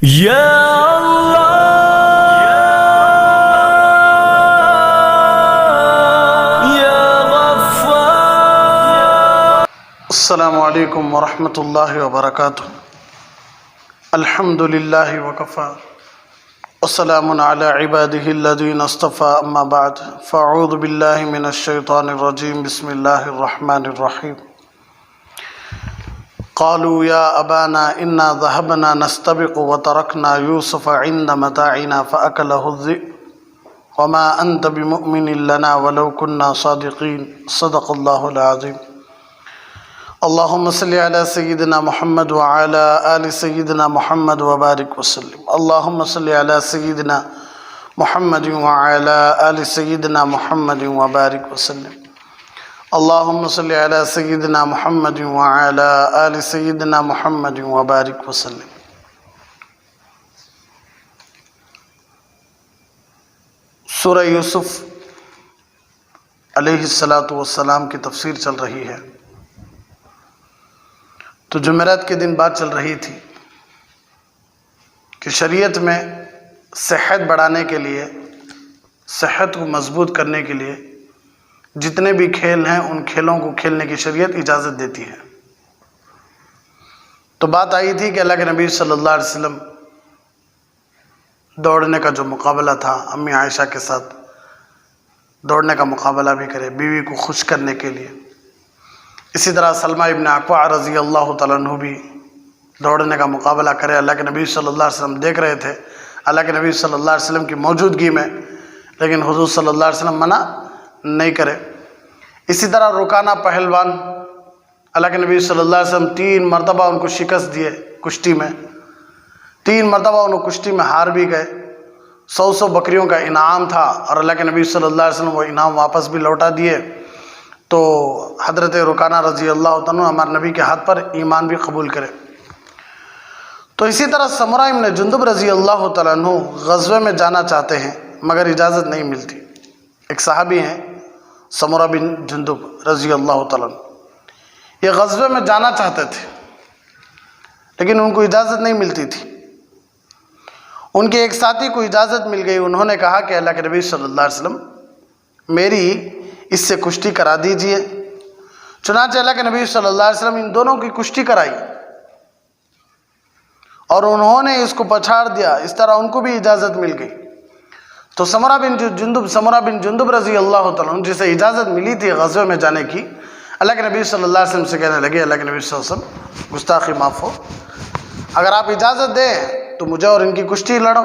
یا اللہ یا غفار۔ السلام علیکم ورحمۃ اللہ وبرکاتہ۔ الحمد للہ وکفی وسلام علی عبادہ الذین اصطفی، اما بعد فاعوذ باللہ من الشیطان الرجیم، بسم اللہ الرحمن الرحیم۔ قالوا یا ابانا انا ذهبنا نستبق وترکنا یوسف عند متاعنا فاکلہ الذئب وما انت بمؤمن لنا ولو كنا صادقین، صدق اللہ العظیم۔ اللہم صلی علی سیدنا محمد وعلی آل سیدنا محمد وبارک وسلم۔ اللہم صلی علی سیدنا محمد وعلی آل سیدنا محمد وبارک وسلم۔ اللہم صلی علی سیدنا محمد وعلی آل سیدنا محمد وبارک وسلم۔ سورہ یوسف علیہ السلام کی تفسیر چل رہی ہے، تو جمعرات کے دن بات چل رہی تھی کہ شریعت میں صحت بڑھانے کے لیے، صحت کو مضبوط کرنے کے لیے جتنے بھی کھیل ہیں ان کھیلوں کو کھیلنے کی شریعت اجازت دیتی ہے۔ تو بات آئی تھی کہ اللہ کے نبی صلی اللہ علیہ وسلم دوڑنے کا جو مقابلہ تھا، امی عائشہ کے ساتھ دوڑنے کا مقابلہ بھی کرے بیوی کو خوش کرنے کے لیے۔ اسی طرح سلمہ ابن اکوع رضی اللہ تعالیٰ عنہ بھی دوڑنے کا مقابلہ کرے۔ اللہ کے نبی صلی اللہ علیہ وسلم دیکھ رہے تھے، اللہ کے نبی صلی اللہ علیہ وسلم کی موجودگی میں، لیکن حضور صلی اللہ علیہ وسلم منع نہیں کرے۔ اسی طرح رکانہ پہلوان، اللہ کے نبی صلی اللہ علیہ وسلم 3 مرتبہ ان کو شکست دیے کشتی میں، 3 مرتبہ ان کو کشتی میں ہار بھی گئے۔ 100 بکریوں کا انعام تھا اور اللہ کے نبی صلی اللہ علیہ وسلم وہ انعام واپس بھی لوٹا دیے۔ تو حضرت رکانہ رضی اللہ عنہ ہمارے نبی کے ہاتھ پر ایمان بھی قبول کرے۔ تو اسی طرح سمرہ ابن جندب رضی اللہ تعالیٰ عنہ غزوے میں جانا چاہتے ہیں مگر اجازت نہیں ملتی۔ ایک صحابی ہیں سمرہ بن جندب رضی اللہ تعالیٰ عنہ، یہ غزوے میں جانا چاہتے تھے لیکن ان کو اجازت نہیں ملتی تھی۔ ان کے ایک ساتھی کو اجازت مل گئی، انہوں نے کہا کہ اللہ کے نبی صلی اللہ علیہ وسلم میری اس سے کشتی کرا دیجئے۔ چنانچہ اللہ کے نبی صلی اللہ علیہ وسلم ان دونوں کی کشتی کرائی اور انہوں نے اس کو پچھاڑ دیا، اس طرح ان کو بھی اجازت مل گئی۔ تو سمرہ بن جندب رضی اللہ تعالیٰ عنہ جسے اجازت ملی تھی غزوے میں جانے کی، اللہ کے نبی صلی اللہ علیہ وسلم سے کہنے لگے، اللہ کے نبی صلی اللہ علیہ وسلم گستاخی معاف ہو، اگر آپ اجازت دیں تو مجھے اور ان کی کشتی لڑو،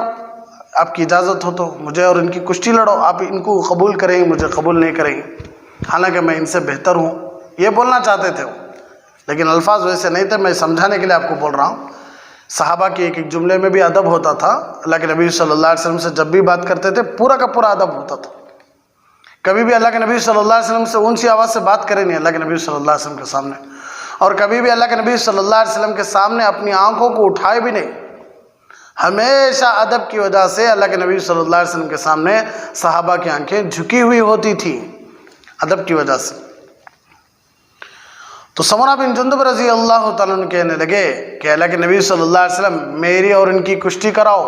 آپ کی اجازت ہو تو مجھے اور ان کی کشتی لڑو، آپ ان کو قبول کریں گے مجھے قبول نہیں کریں گے، حالانکہ میں ان سے بہتر ہوں، یہ بولنا چاہتے تھے وہ، لیکن الفاظ ویسے نہیں تھے، میں سمجھانے کے لیے آپ کو بول رہا ہوں۔ صحابہ کی ایک جملے میں بھی ادب ہوتا تھا، اللہ کے نبی صلی اللہ علیہ وسلم سے جب بھی بات کرتے تھے پورا کا پورا ادب ہوتا تھا، کبھی بھی اللہ کے نبی صلی اللہ علیہ وسلم سے اونچی آواز سے بات کرے نہیں اللہ کے نبی صلی اللہ علیہ وسلم کے سامنے، اور کبھی بھی اللہ کے نبی صلی اللہ علیہ وسلم کے سامنے اپنی آنکھوں کو اٹھائے بھی نہیں۔ ہمیشہ ادب کی وجہ سے اللہ کے نبی صلی اللہ علیہ وسلم کے سامنے صحابہ کی آنکھیں جھکی ہوئی ہوتی تھیں، ادب کی وجہ سے۔ تو سمرہ بن جندب رضی اللہ تعالیٰ عنہ کہنے لگے کہ اللہ کے نبی صلی اللہ علیہ وسلم میری اور ان کی کشتی کراؤ۔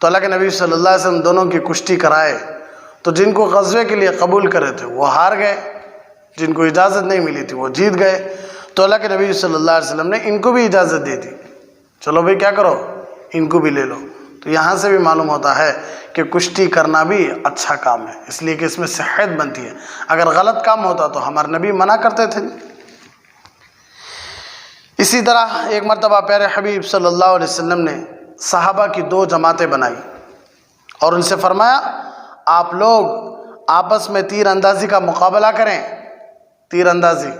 تو اللہ کے نبی صلی اللہ علیہ وسلم دونوں کی کشتی کرائے، تو جن کو غزوے کے لیے قبول کرے تھے وہ ہار گئے، جن کو اجازت نہیں ملی تھی وہ جیت گئے۔ تو اللہ کے نبی صلی اللہ علیہ وسلم نے ان کو بھی اجازت دے دی، چلو بھائی کیا کرو ان کو بھی لے لو۔ تو یہاں سے بھی معلوم ہوتا ہے کہ کشتی کرنا بھی اچھا کام ہے، اس لیے کہ اس میں صحت بنتی ہے، اگر غلط کام ہوتا تو ہمارے نبی منع کرتے تھے۔ اسی طرح ایک مرتبہ پیارے حبیب صلی اللہ علیہ وسلم نے صحابہ کی 2 جماعتیں بنائی اور ان سے فرمایا آپ لوگ آپس میں تیر اندازی کا مقابلہ کریں، تیر اندازی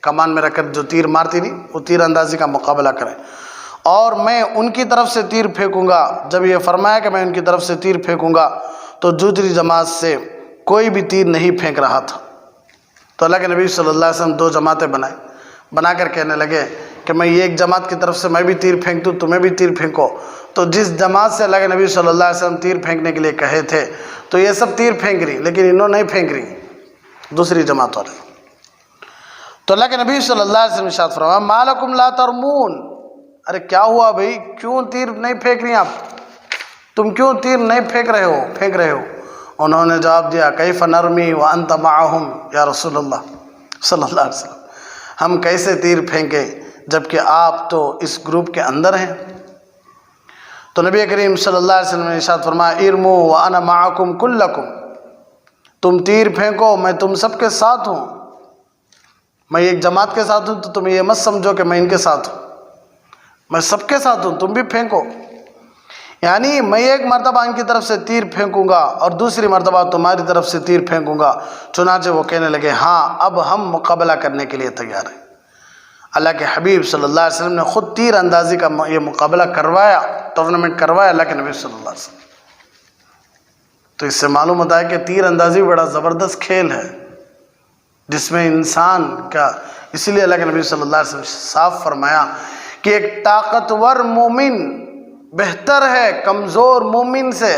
کمان میں رکھ کر جو تیر مارتی نہیں وہ تیر اندازی کا مقابلہ کریں، اور میں ان کی طرف سے تیر پھینکوں گا۔ جب یہ فرمایا کہ میں ان کی طرف سے تیر پھینکوں گا تو دوسری جماعت سے کوئی بھی تیر نہیں پھینک رہا تھا۔ تو اللہ کے نبی صلی اللہ علیہ وسلم 2 جماعتیں بنا کر کہنے لگے کہ میں یہ ایک جماعت کی طرف سے میں بھی تیر پھینک دوں، تمہیں بھی تیر پھینکو۔ تو جس جماعت سے اللہ کے نبی صلی اللہ علیہ وسلم تیر پھینکنے کے لیے کہے تھے تو یہ سب تیر پھینک رہی، لیکن انہوں نہیں پھینک رہی، دوسری جماعت والے۔ تو اللہ کے نبی صلی اللہ علیہ وسلم ارشاد فرمایا ما لکم لا ترمون، ارے کیا ہوا بھائی، کیوں تیر نہیں پھینک رہی آپ، تم کیوں تیر نہیں پھینک رہے ہو؟ انہوں نے جواب دیا کیف نرمی وانت معہم یا رسول اللہ صلی اللہ علیہ وسلم، ہم کیسے تیر پھینکے جبکہ آپ تو اس گروپ کے اندر ہیں؟ تو نبی کریم صلی اللہ علیہ وسلم نے ارشاد فرمایا ارموا وانا معکم کلکم، تم تیر پھینکو میں تم سب کے ساتھ ہوں، میں ایک جماعت کے ساتھ ہوں، تو تم یہ مت سمجھو کہ میں ان کے ساتھ ہوں، میں سب کے ساتھ ہوں، تم بھی پھینکو۔ یعنی میں ایک مرتبہ ان کی طرف سے تیر پھینکوں گا اور دوسری مرتبہ تمہاری طرف سے تیر پھینکوں گا۔ چنانچہ وہ کہنے لگے ہاں اب ہم مقابلہ کرنے کے لیے تیار ہیں۔ اللہ کے حبیب صلی اللہ علیہ وسلم نے خود تیر اندازی کا یہ مقابلہ کروایا، ٹورنامنٹ کروایا اللہ کے نبی صلی اللہ علیہ وسلم۔ تو اس سے معلوم ہوتا ہے کہ تیر اندازی بڑا زبردست کھیل ہے جس میں انسان کا، اسی لیے اللہ کے نبی صلی اللہ علیہ وسلم صاف فرمایا کہ ایک طاقتور مومن بہتر ہے کمزور مومن سے۔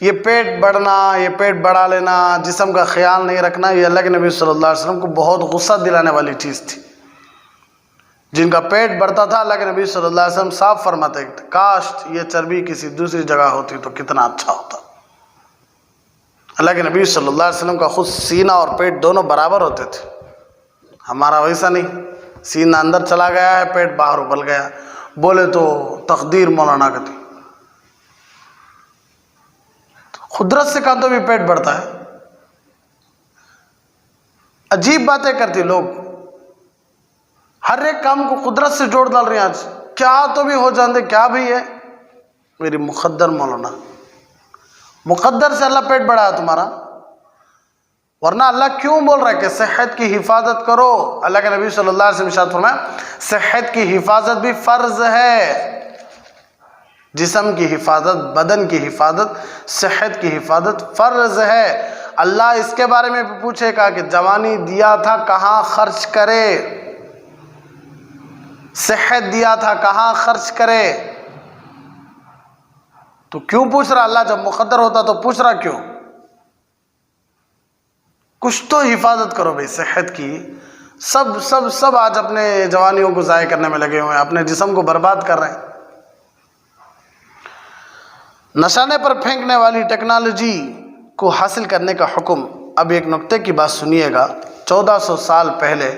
یہ پیٹ بڑھنا، یہ پیٹ بڑھا لینا، جسم کا خیال نہیں رکھنا، یہ اللہ کے نبی صلی اللہ علیہ وسلم کو بہت غصہ دلانے والی چیز تھی۔ جن کا پیٹ بڑھتا تھا اللہ کے نبی صلی اللہ علیہ وسلم صاف فرماتے کاش یہ چربی کسی دوسری جگہ ہوتی تو کتنا اچھا ہوتا۔ اللہ کے نبی صلی اللہ علیہ وسلم کا خود سینہ اور پیٹ دونوں برابر ہوتے تھے، ہمارا ویسا نہیں، سینہ اندر چلا گیا ہے، پیٹ باہر ابل گیا، بولے تو تقدیر مولانا کا تھی، قدرت سے کہا تو بھی پیٹ بڑھتا ہے۔ عجیب باتیں کرتی لوگ، ہر ایک کام کو قدرت سے جوڑ ڈال رہے ہیں آج، کیا تو بھی ہو جاندے، کیا بھی ہے میری مقدر مولانا، مقدر سے اللہ پیٹ بڑھایا تمہارا، ورنہ اللہ کیوں بول رہا ہے کہ صحت کی حفاظت کرو؟ اللہ کے نبی صلی اللہ علیہ وسلم ارشاد فرمایا صحت کی حفاظت بھی فرض ہے، جسم کی حفاظت، بدن کی حفاظت، صحت کی حفاظت فرض ہے۔ اللہ اس کے بارے میں بھی پوچھے گا کہ جوانی دیا تھا کہاں خرچ کرے، صحت دیا تھا کہاں خرچ کرے؟ تو کیوں پوچھ رہا اللہ؟ جب مقدر ہوتا تو پوچھ رہا کیوں؟ کچھ تو حفاظت کرو بھائی صحت کی۔ سب آج اپنے جوانیوں کو ضائع کرنے میں لگے ہوئے ہیں، اپنے جسم کو برباد کر رہے ہیں۔ نشانے پر پھینکنے والی ٹیکنالوجی کو حاصل کرنے کا حکم۔ اب ایک نقطے کی بات سنیے گا، 1400 سال پہلے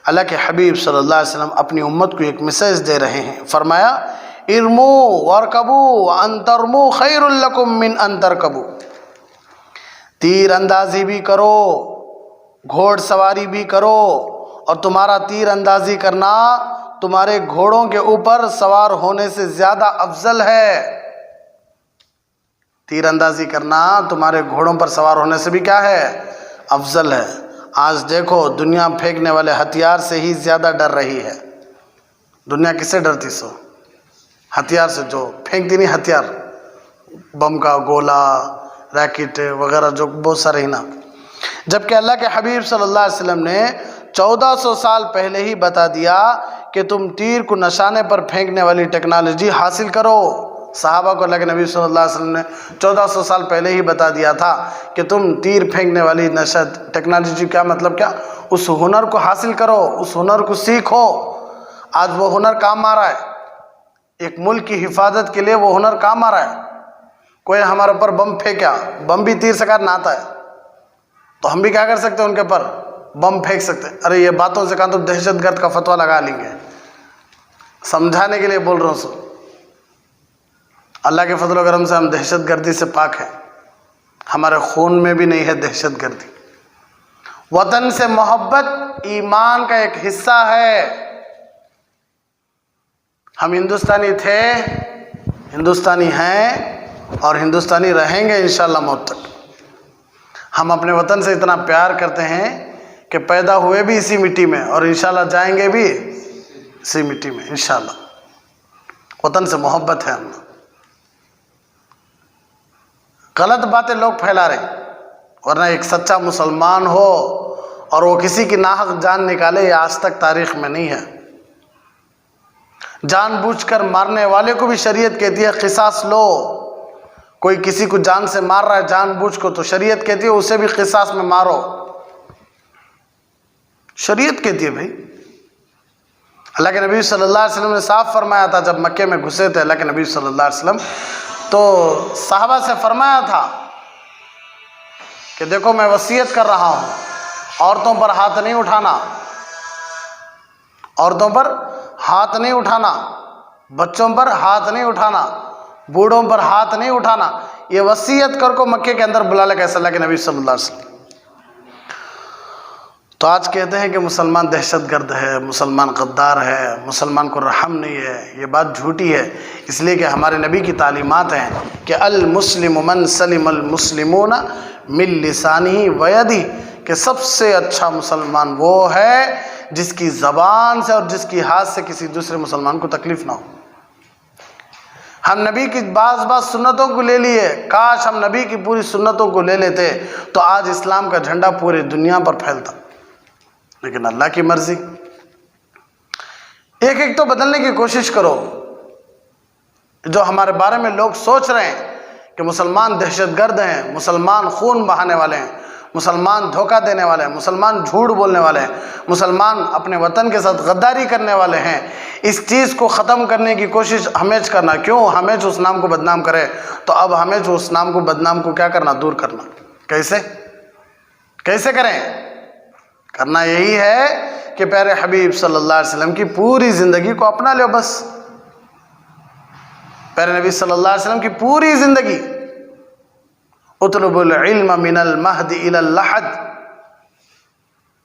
اللہ کے حبیب صلی اللہ علیہ وسلم اپنی امت کو ایک میسیج دے رہے ہیں، فرمایا ارموا وارکبوا وان ترموا خیر لکم من ان ترکبوا، تیر اندازی بھی کرو، گھوڑ سواری بھی کرو، اور تمہارا تیر اندازی کرنا تمہارے گھوڑوں کے اوپر سوار ہونے سے زیادہ افضل ہے۔ تیر اندازی کرنا تمہارے گھوڑوں پر سوار ہونے سے بھی کیا ہے؟ افضل ہے۔ آج دیکھو دنیا پھینکنے والے ہتھیار سے ہی زیادہ ڈر رہی ہے۔ دنیا کس سے ڈرتی سو؟ ہتھیار سے، جو پھینکتی نہیں ہتھیار، بم کا گولہ، ریکٹ وغیرہ، جو بہت سارے ہی نا۔ جبکہ اللہ کے حبیب صلی اللہ علیہ وسلم نے 1400 سال پہلے ہی بتا دیا کہ تم تیر کو نشانے پر پھینکنے والی ٹیکنالوجی حاصل کرو۔ صحابہ کو اللہ کے نبی صلی اللہ علیہ وسلم نے 1400 سال پہلے ہی بتا دیا تھا کہ تم تیر پھینکنے والی ٹیکنالوجی، کیا مطلب، کیا اس ہنر کو حاصل کرو، اس ہنر کو سیکھو۔ آج وہ ہنر کام آ رہا ہے، ایک ملک کی حفاظت کے لیے وہ ہنر کام آ رہا ہے۔ کوئی ہمارے اوپر بم پھینکا، بم بھی تیر سے کاٹنا آتا ہے، تو ہم بھی کیا کر سکتے ہیں؟ ان کے اوپر بم پھینک سکتے ہیں۔ ارے یہ باتوں سے کہا تو دہشت گرد کا فتویٰ لگا لیں گے، سمجھانے کے لیے بول رہا ہوں سو۔ اللہ کے فضل و کرم سے ہم دہشت گردی سے پاک ہیں، ہمارے خون میں بھی نہیں ہے دہشت گردی۔ وطن سے محبت ایمان کا ایک حصہ ہے۔ ہم ہندوستانی تھے، ہندوستانی ہیں اور ہندوستانی رہیں گے انشاءاللہ موت تک۔ ہم اپنے وطن سے اتنا پیار کرتے ہیں کہ پیدا ہوئے بھی اسی مٹی میں اور انشاءاللہ جائیں گے بھی اسی مٹی میں انشاءاللہ۔ وطن سے محبت ہے ہم۔ غلط باتیں لوگ پھیلا رہے ہیں، ورنہ ایک سچا مسلمان ہو اور وہ کسی کی ناحق جان نکالے، یہ آج تک تاریخ میں نہیں ہے۔ جان بوجھ کر مارنے والے کو بھی شریعت کہتی ہے قصاص لو۔ کوئی کسی کو جان سے مار رہا ہے جان بوجھ کو، تو شریعت کہتی ہے اسے بھی قصاص میں مارو، شریعت کہتی ہے بھائی۔ اللہ کے نبی صلی اللہ علیہ وسلم نے صاف فرمایا تھا، جب مکے میں گھسے تھے اللہ کے نبی صلی اللہ علیہ وسلم، تو صحابہ سے فرمایا تھا کہ دیکھو میں وصیت کر رہا ہوں، عورتوں پر ہاتھ نہیں اٹھانا، عورتوں پر ہاتھ نہیں اٹھانا، بچوں پر ہاتھ نہیں اٹھانا، بوڑھوں پر ہاتھ نہیں اٹھانا، یہ وصیت کر کو مکے کے اندر بلا لے کیسے اللہ کے نبی صلی اللہ علیہ وسلم۔ تو آج کہتے ہیں کہ مسلمان دہشت گرد ہے، مسلمان غدار ہے، مسلمان کو رحم نہیں ہے، یہ بات جھوٹی ہے، اس لیے کہ ہمارے نبی کی تعلیمات ہیں کہ المسلم من سلم المسلمون من لسانہ و یدہ، کہ سب سے اچھا مسلمان وہ ہے جس کی زبان سے اور جس کی ہاتھ سے کسی دوسرے مسلمان کو تکلیف نہ ہو۔ ہم نبی کی بعض سنتوں کو لے لیے، کاش ہم نبی کی پوری سنتوں کو لے لیتے تو آج اسلام کا جھنڈا پوری دنیا پر پھیلتا، لیکن اللہ کی مرضی۔ ایک ایک تو بدلنے کی کوشش کرو۔ جو ہمارے بارے میں لوگ سوچ رہے ہیں کہ مسلمان دہشت گرد ہیں، مسلمان خون بہانے والے ہیں، مسلمان دھوکہ دینے والے ہیں، مسلمان جھوٹ بولنے والے ہیں، مسلمان اپنے وطن کے ساتھ غداری کرنے والے ہیں، اس چیز کو ختم کرنے کی کوشش ہمیش کرنا۔ کیوں؟ ہمیش اس نام کو بدنام کرے تو اب ہمیش اس نام کو بدنام کو کیا کرنا؟ دور کرنا۔ کیسے کریں؟ کرنا یہی ہے کہ پیارے حبیب صلی اللہ علیہ وسلم کی پوری زندگی کو اپنا لو بس۔ پیارے نبی صلی اللہ علیہ وسلم کی پوری زندگی، اطلب العلم من المہد الی اللحد،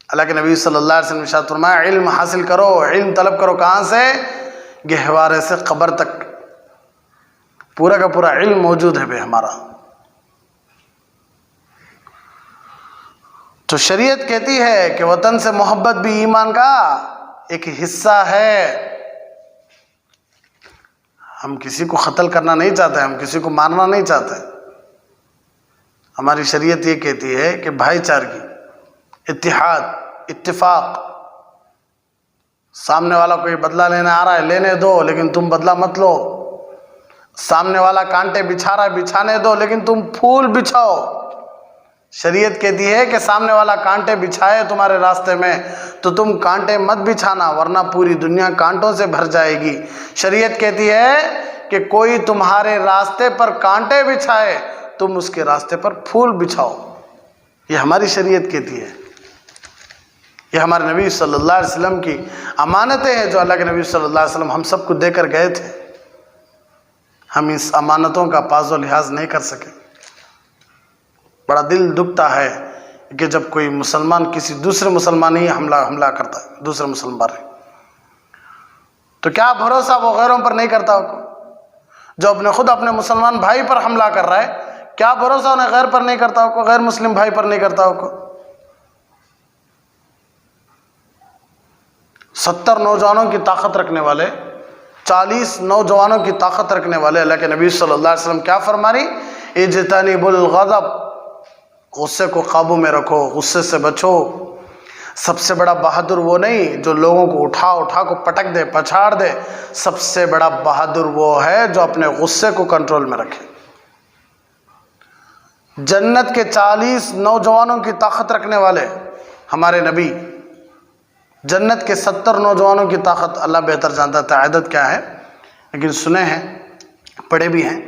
اللہ کے نبی صلی اللہ علیہ وسلم ارشاد فرمایا علم حاصل کرو، علم طلب کرو، کہاں سے؟ گہوارے سے قبر تک، پورا کا پورا علم موجود ہے بے ہمارا۔ تو شریعت کہتی ہے کہ وطن سے محبت بھی ایمان کا ایک حصہ ہے۔ ہم کسی کو قتل کرنا نہیں چاہتے، ہم کسی کو مارنا نہیں چاہتے۔ ہماری شریعت یہ کہتی ہے کہ بھائی چارگی، اتحاد، اتفاق، سامنے والا کوئی بدلہ لینے آ رہا ہے لینے دو، لیکن تم بدلہ مت لو۔ سامنے والا کانٹے بچھا رہا ہے بچھانے دو، لیکن تم پھول بچھاؤ۔ شریعت کہتی ہے کہ سامنے والا کانٹے بچھائے تمہارے راستے میں تو تم کانٹے مت بچھانا، ورنہ پوری دنیا کانٹوں سے بھر جائے گی۔ شریعت کہتی ہے کہ کوئی تمہارے راستے پر کانٹے بچھائے تم اس کے راستے پر پھول بچھاؤ۔ یہ ہماری شریعت کہتی ہے، یہ ہمارے نبی صلی اللہ علیہ وسلم کی امانتیں ہیں جو اللہ کے نبی صلی اللہ علیہ وسلم ہم سب کو دے کر گئے تھے۔ ہم اس امانتوں کا پاس و لحاظ نہیں کر سکے۔ بڑا دل دکھتا ہے کہ جب کوئی مسلمان کسی دوسرے مسلمان ہی حملہ کرتا ہے، دوسرے مسلمان پر، تو کیا بھروسہ وہ غیروں پر نہیں کرتا ہوگا؟ جو خود اپنے مسلمان بھائی پر حملہ کر رہا ہے، کیا بھروسہ انہیں غیر پر نہیں کرتا ہوگا، غیر مسلم بھائی پر نہیں کرتا ہوگا؟ 70 نوجوانوں کی طاقت رکھنے والے، 40 نوجوانوں کی طاقت رکھنے والے اللہ کے نبی صلی اللہ علیہ وسلم کیا فرما رہی؟ اجتنب الغضب، غصے کو قابو میں رکھو، غصے سے بچو۔ سب سے بڑا بہادر وہ نہیں جو لوگوں کو اٹھا کو پٹک دے، پچھاڑ دے، سب سے بڑا بہادر وہ ہے جو اپنے غصے کو کنٹرول میں رکھے۔ جنت کے 40 نوجوانوں کی طاقت رکھنے والے ہمارے نبی، جنت کے 70 نوجوانوں کی طاقت اللہ بہتر جانتا ہے عدد کیا ہے، لیکن سنے ہیں، پڑھے بھی ہیں۔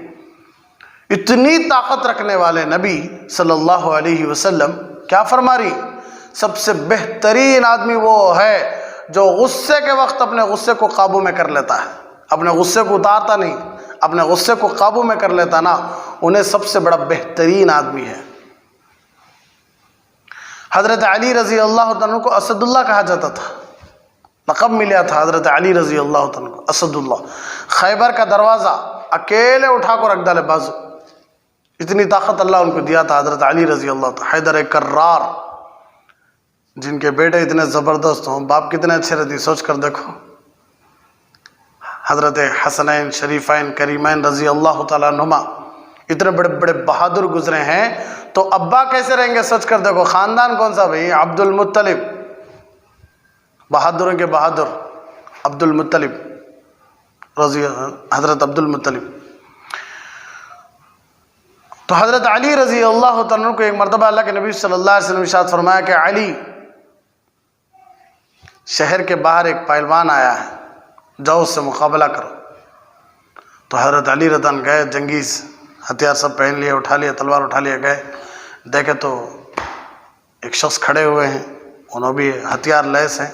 اتنی طاقت رکھنے والے نبی صلی اللہ علیہ وسلم کیا فرما رہی؟ سب سے بہترین آدمی وہ ہے جو غصے کے وقت اپنے غصے کو قابو میں کر لیتا ہے، اپنے غصے کو اتارتا نہیں، اپنے غصے کو قابو میں کر لیتا نا، انہیں سب سے بڑا بہترین آدمی ہے۔ حضرت علی رضی اللہ عنہ کو اسد اللہ کہا جاتا تھا، لقب ملا تھا حضرت علی رضی اللہ عنہ کو اسد اللہ۔ خیبر کا دروازہ اکیلے اٹھا کو رکھ ڈالے بازو، اتنی طاقت اللہ ان کو دیا تھا حضرت علی رضی اللہ عنہ۔ حیدر کرار، جن کے بیٹے اتنے زبردست ہوں، باپ کتنے اچھے رہتی، سوچ کر دیکھو۔ حضرت حسنین شریفین کریمین رضی اللہ تعالیٰ عنہما اتنے بڑے بڑے بہادر گزرے ہیں، تو ابا کیسے رہیں گے؟ سوچ کر دیکھو۔ خاندان کون سا بھائی؟ عبد المطلب، بہادروں کے بہادر عبد المطلب رضی، حضرت عبد المطلب۔ تو حضرت علی رضی اللہ عنہ کو ایک مرتبہ اللہ کے نبی صلی اللہ علیہ وسلم ارشاد فرمایا کہ علی شہر کے باہر ایک پہلوان آیا ہے، جاؤ اس سے مقابلہ کرو۔ تو حضرت علی رضی اللہ عنہ گئے، جنگیز ہتھیار سب پہن لیے، اٹھا لیے، تلوار اٹھا لیے، گئے دیکھے تو ایک شخص کھڑے ہوئے ہیں، انہوں بھی ہتھیار لیس ہیں،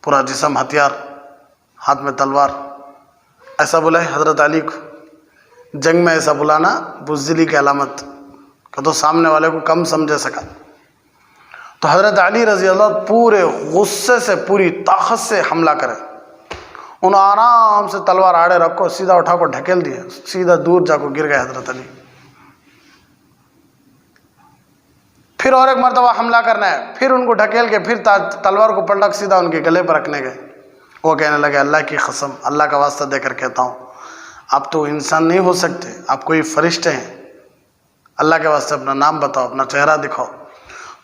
پورا جسم ہتھیار، ہاتھ میں تلوار۔ ایسا بلائے حضرت علی کو، جنگ میں ایسا بلانا بزدلی کی علامت کہ تو سامنے والے کو کم سمجھے سکا۔ تو حضرت علی رضی اللہ پورے غصے سے، پوری طاقت سے حملہ کرے، انہوں آرام سے تلوار آڑے رکھو، سیدھا اٹھا کو ڈھکیل دیے، سیدھا دور جا کو گر گئے حضرت علی۔ پھر اور ایک مرتبہ حملہ کرنا ہے، پھر ان کو ڈھکیل کے پھر تلوار کو پلٹ سیدھا ان کے گلے پر رکھنے گئے۔ وہ کہنے لگے اللہ کی قسم، اللہ کا واسطہ دے کر کہتا ہوں، آپ تو انسان نہیں ہو سکتے، آپ کوئی فرشتے ہیں، اللہ کے واسطے اپنا نام بتاؤ، اپنا چہرہ دکھاؤ۔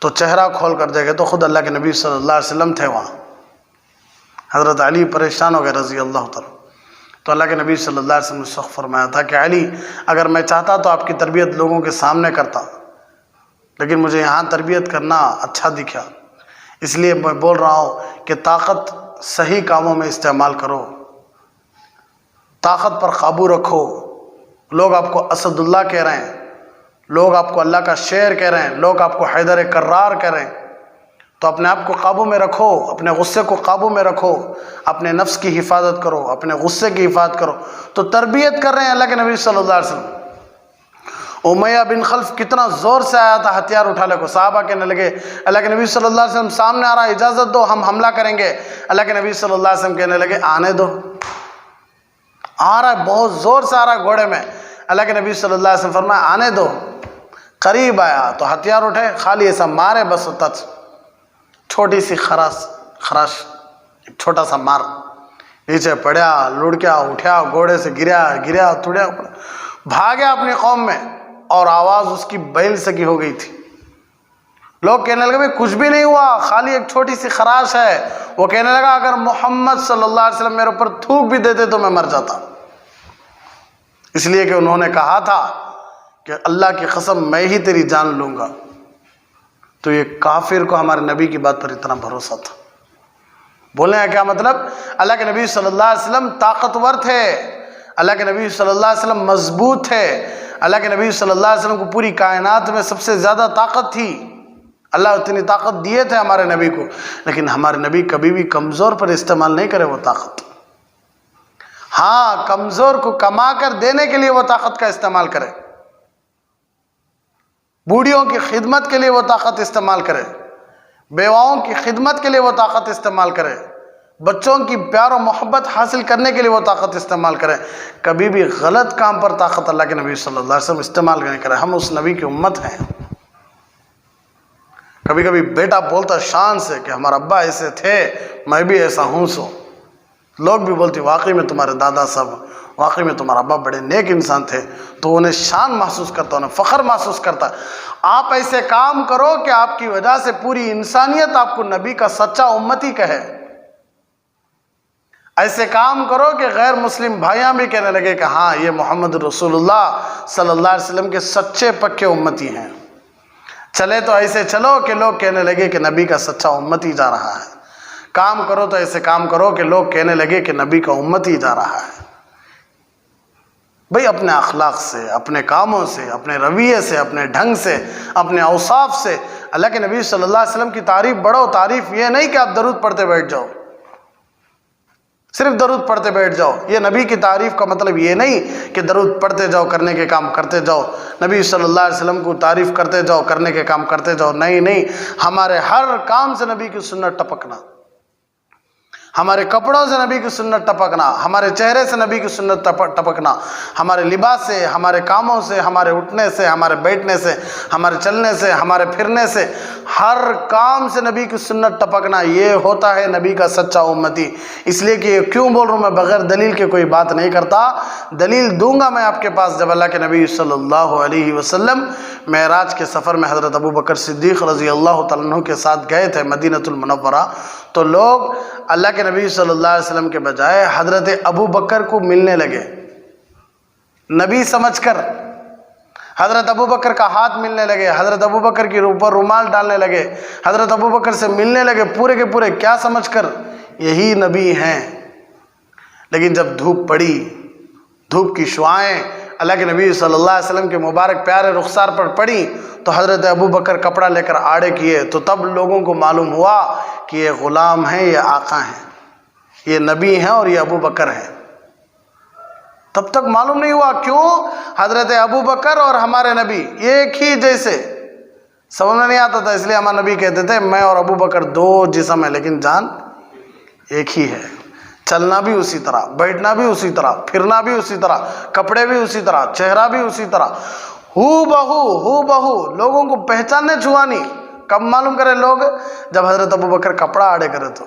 تو چہرہ کھول کر دیکھے تو خود اللہ کے نبی صلی اللہ علیہ وسلم تھے وہاں۔ حضرت علی پریشان ہو گئے رضی اللہ تعالیٰ۔ تو اللہ کے نبی صلی اللہ علیہ وسلم نے سخت فرمایا تھا کہ علی، اگر میں چاہتا تو آپ کی تربیت لوگوں کے سامنے کرتا، لیکن مجھے یہاں تربیت کرنا اچھا دکھا، اس لیے میں بول رہا ہوں کہ طاقت صحیح کاموں میں استعمال کرو، طاقت پر قابو رکھو۔ لوگ آپ کو اسد اللہ کہہ رہے ہیں، لوگ آپ کو اللہ کا شیر کہہ رہے ہیں، لوگ آپ کو حیدر کرار کہہ رہے ہیں، تو اپنے آپ کو قابو میں رکھو، اپنے غصے کو قابو میں رکھو، اپنے نفس کی حفاظت کرو، اپنے غصے کی حفاظت کرو۔ تو تربیت کر رہے ہیں اللہ کے نبی صلی اللہ علیہ وسلم۔ امیہ بن خلف کتنا زور سے آیا تھا ہتھیار اٹھا لے کو، صحابہ کہنے لگے اللہ کے نبی صلی اللہ علیہ وسلم سامنے آ رہا ہے، اجازت دو، ہم حملہ کریں گے۔ اللہ کے نبی صلی اللہ علیہ وسلم کہنے لگے آنے دو، آ رہا ہے، بہت زور سے آ رہا ہے گھوڑے میں۔ اللہ کے نبی صلی اللہ علیہ وسلم فرمایا آنے دو۔ قریب آیا تو ہتھیار اٹھے، خالی ایسا مارے بس، تچ چھوٹی سی خراش، ایک چھوٹا سا مار، نیچے پڑیا، لڑکیا، اٹھیا، گھوڑے سے گریا، تڑیا، بھاگیا اپنی قوم میں، اور آواز اس کی بیل سکی ہو گئی تھی۔ لوگ کہنے لگے کچھ بھی نہیں ہوا، خالی ایک چھوٹی سی خراش ہے۔ وہ کہنے لگا اگر محمد صلی اللہ علیہ وسلم میرے اوپر تھوک بھی دیتے تو میں مر جاتا، اس لیے کہ انہوں نے کہا تھا کہ اللہ کی قسم میں ہی تیری جان لوں گا۔ تو یہ کافر کو ہمارے نبی کی بات پر اتنا بھروسہ تھا۔ بولنے کا کیا مطلب، اللہ کے نبی صلی اللہ علیہ وسلم طاقتور تھے، اللہ کے نبی صلی اللہ علیہ وسلم مضبوط تھے، اللہ کے نبی صلی اللہ علیہ وسلم کو پوری کائنات میں سب سے زیادہ طاقت تھی، اللہ اتنی طاقت دیے تھے ہمارے نبی کو، لیکن ہمارے نبی کبھی بھی کمزور پر استعمال نہیں کرے وہ طاقت۔ ہاں، کمزور کو کما کر دینے کے لیے وہ طاقت کا استعمال کرے، بوڑھیوں کی خدمت کے لیے وہ طاقت استعمال کرے، بیواؤں کی خدمت کے لیے وہ طاقت استعمال کرے، بچوں کی پیار و محبت حاصل کرنے کے لیے وہ طاقت استعمال کرے۔ کبھی بھی غلط کام پر طاقت اللہ کے نبی صلی اللہ علیہ وسلم استعمال نہیں کرے۔ ہم اس نبی کی امت ہیں۔ کبھی کبھی بیٹا بولتا شان سے کہ ہمارا ابا ایسے تھے، میں بھی ایسا ہوں، سو لوگ بھی بولتے واقعی میں تمہارے دادا صاحب، واقعی میں تمہارا ابا بڑے نیک انسان تھے، تو انہیں شان محسوس کرتا، انہیں فخر محسوس کرتا۔ آپ ایسے کام کرو کہ آپ کی وجہ سے پوری انسانیت آپ کو نبی کا سچا امتی کہے، ایسے کام کرو کہ غیر مسلم بھائیاں بھی کہنے لگے کہ ہاں یہ محمد رسول اللہ صلی اللہ علیہ وسلم کے سچے پکے امتی ہیں۔ چلے تو ایسے چلو کہ لوگ کہنے لگے کہ نبی کا سچا امتی جا رہا ہے، کام کرو تو ایسے کام کرو کہ لوگ کہنے لگے کہ نبی کا امتی جا رہا ہے۔ بھئی اپنے اخلاق سے، اپنے کاموں سے، اپنے رویے سے، اپنے ڈھنگ سے، اپنے اوصاف سے اللہ کے نبی صلی اللہ علیہ وسلم کی تعریف بڑھو۔ تعریف یہ نہیں کہ آپ درود پڑھتے بیٹھ جاؤ، صرف درود پڑھتے بیٹھ جاؤ۔ یہ نبی کی تعریف کا مطلب یہ نہیں کہ درود پڑھتے جاؤ، کرنے کے کام کرتے جاؤ، نبی صلی اللہ علیہ وسلم کو تعریف کرتے جاؤ، کرنے کے کام کرتے جاؤ۔ نہیں، ہمارے ہر کام سے نبی کی سنت ٹپکنا، ہمارے کپڑوں سے نبی کی سنت ٹپکنا، ہمارے چہرے سے نبی کی سنت ٹپکنا، ہمارے لباس سے، ہمارے کاموں سے، ہمارے اٹھنے سے، ہمارے بیٹھنے سے، ہمارے چلنے سے، ہمارے پھرنے سے، ہر کام سے نبی کی سنت ٹپکنا، یہ ہوتا ہے نبی کا سچا امتی۔ اس لیے کہ کیوں بول رہا ہوں، میں بغیر دلیل کے کوئی بات نہیں کرتا، دلیل دوں گا میں آپ کے پاس۔ جب اللہ کے نبی صلی اللہ علیہ وسلم معراج کے سفر میں حضرت ابو بکر صدیق رضی اللہ تعالیٰ عنہ کے ساتھ گئے تھے مدینۃ المنورہ، تو لوگ اللہ کے نبی صلی اللہ علیہ وسلم کے بجائے حضرت ابو بکر کو ملنے لگے، نبی سمجھ کر حضرت ابو بکر کا ہاتھ ملنے لگے، حضرت ابو بکر کے اوپر رومال ڈالنے لگے، حضرت ابو بکر سے ملنے لگے پورے کے پورے، کیا سمجھ کر یہی نبی ہیں۔ لیکن جب دھوپ پڑی، دھوپ کی شعاعیں اللہ کے نبی صلی اللہ علیہ وسلم کے مبارک پیارے رخسار پر پڑی تو حضرت ابو بکر کپڑا لے کر آڑے کیے، تو تب لوگوں کو معلوم ہوا کہ یہ غلام ہیں، یہ آقا ہیں، یہ نبی ہیں اور یہ ابو بکر ہیں۔ تب تک معلوم نہیں ہوا، کیوں؟ حضرت ابو بکر اور ہمارے نبی ایک ہی جیسے، سمجھ میں نہیں آتا تھا، اس لیے ہمارے نبی کہتے تھے میں اور ابو بکر دو جسم ہیں لیکن جان ایک ہی ہے۔ چلنا بھی اسی طرح، بیٹھنا بھی اسی طرح، پھرنا بھی اسی طرح، کپڑے بھی اسی طرح، چہرہ بھی اسی طرح، ہو بہو لوگوں کو پہچاننے چھوانی۔ کب معلوم کرے لوگ؟ جب حضرت ابو بکر کپڑا آڑے کرے تو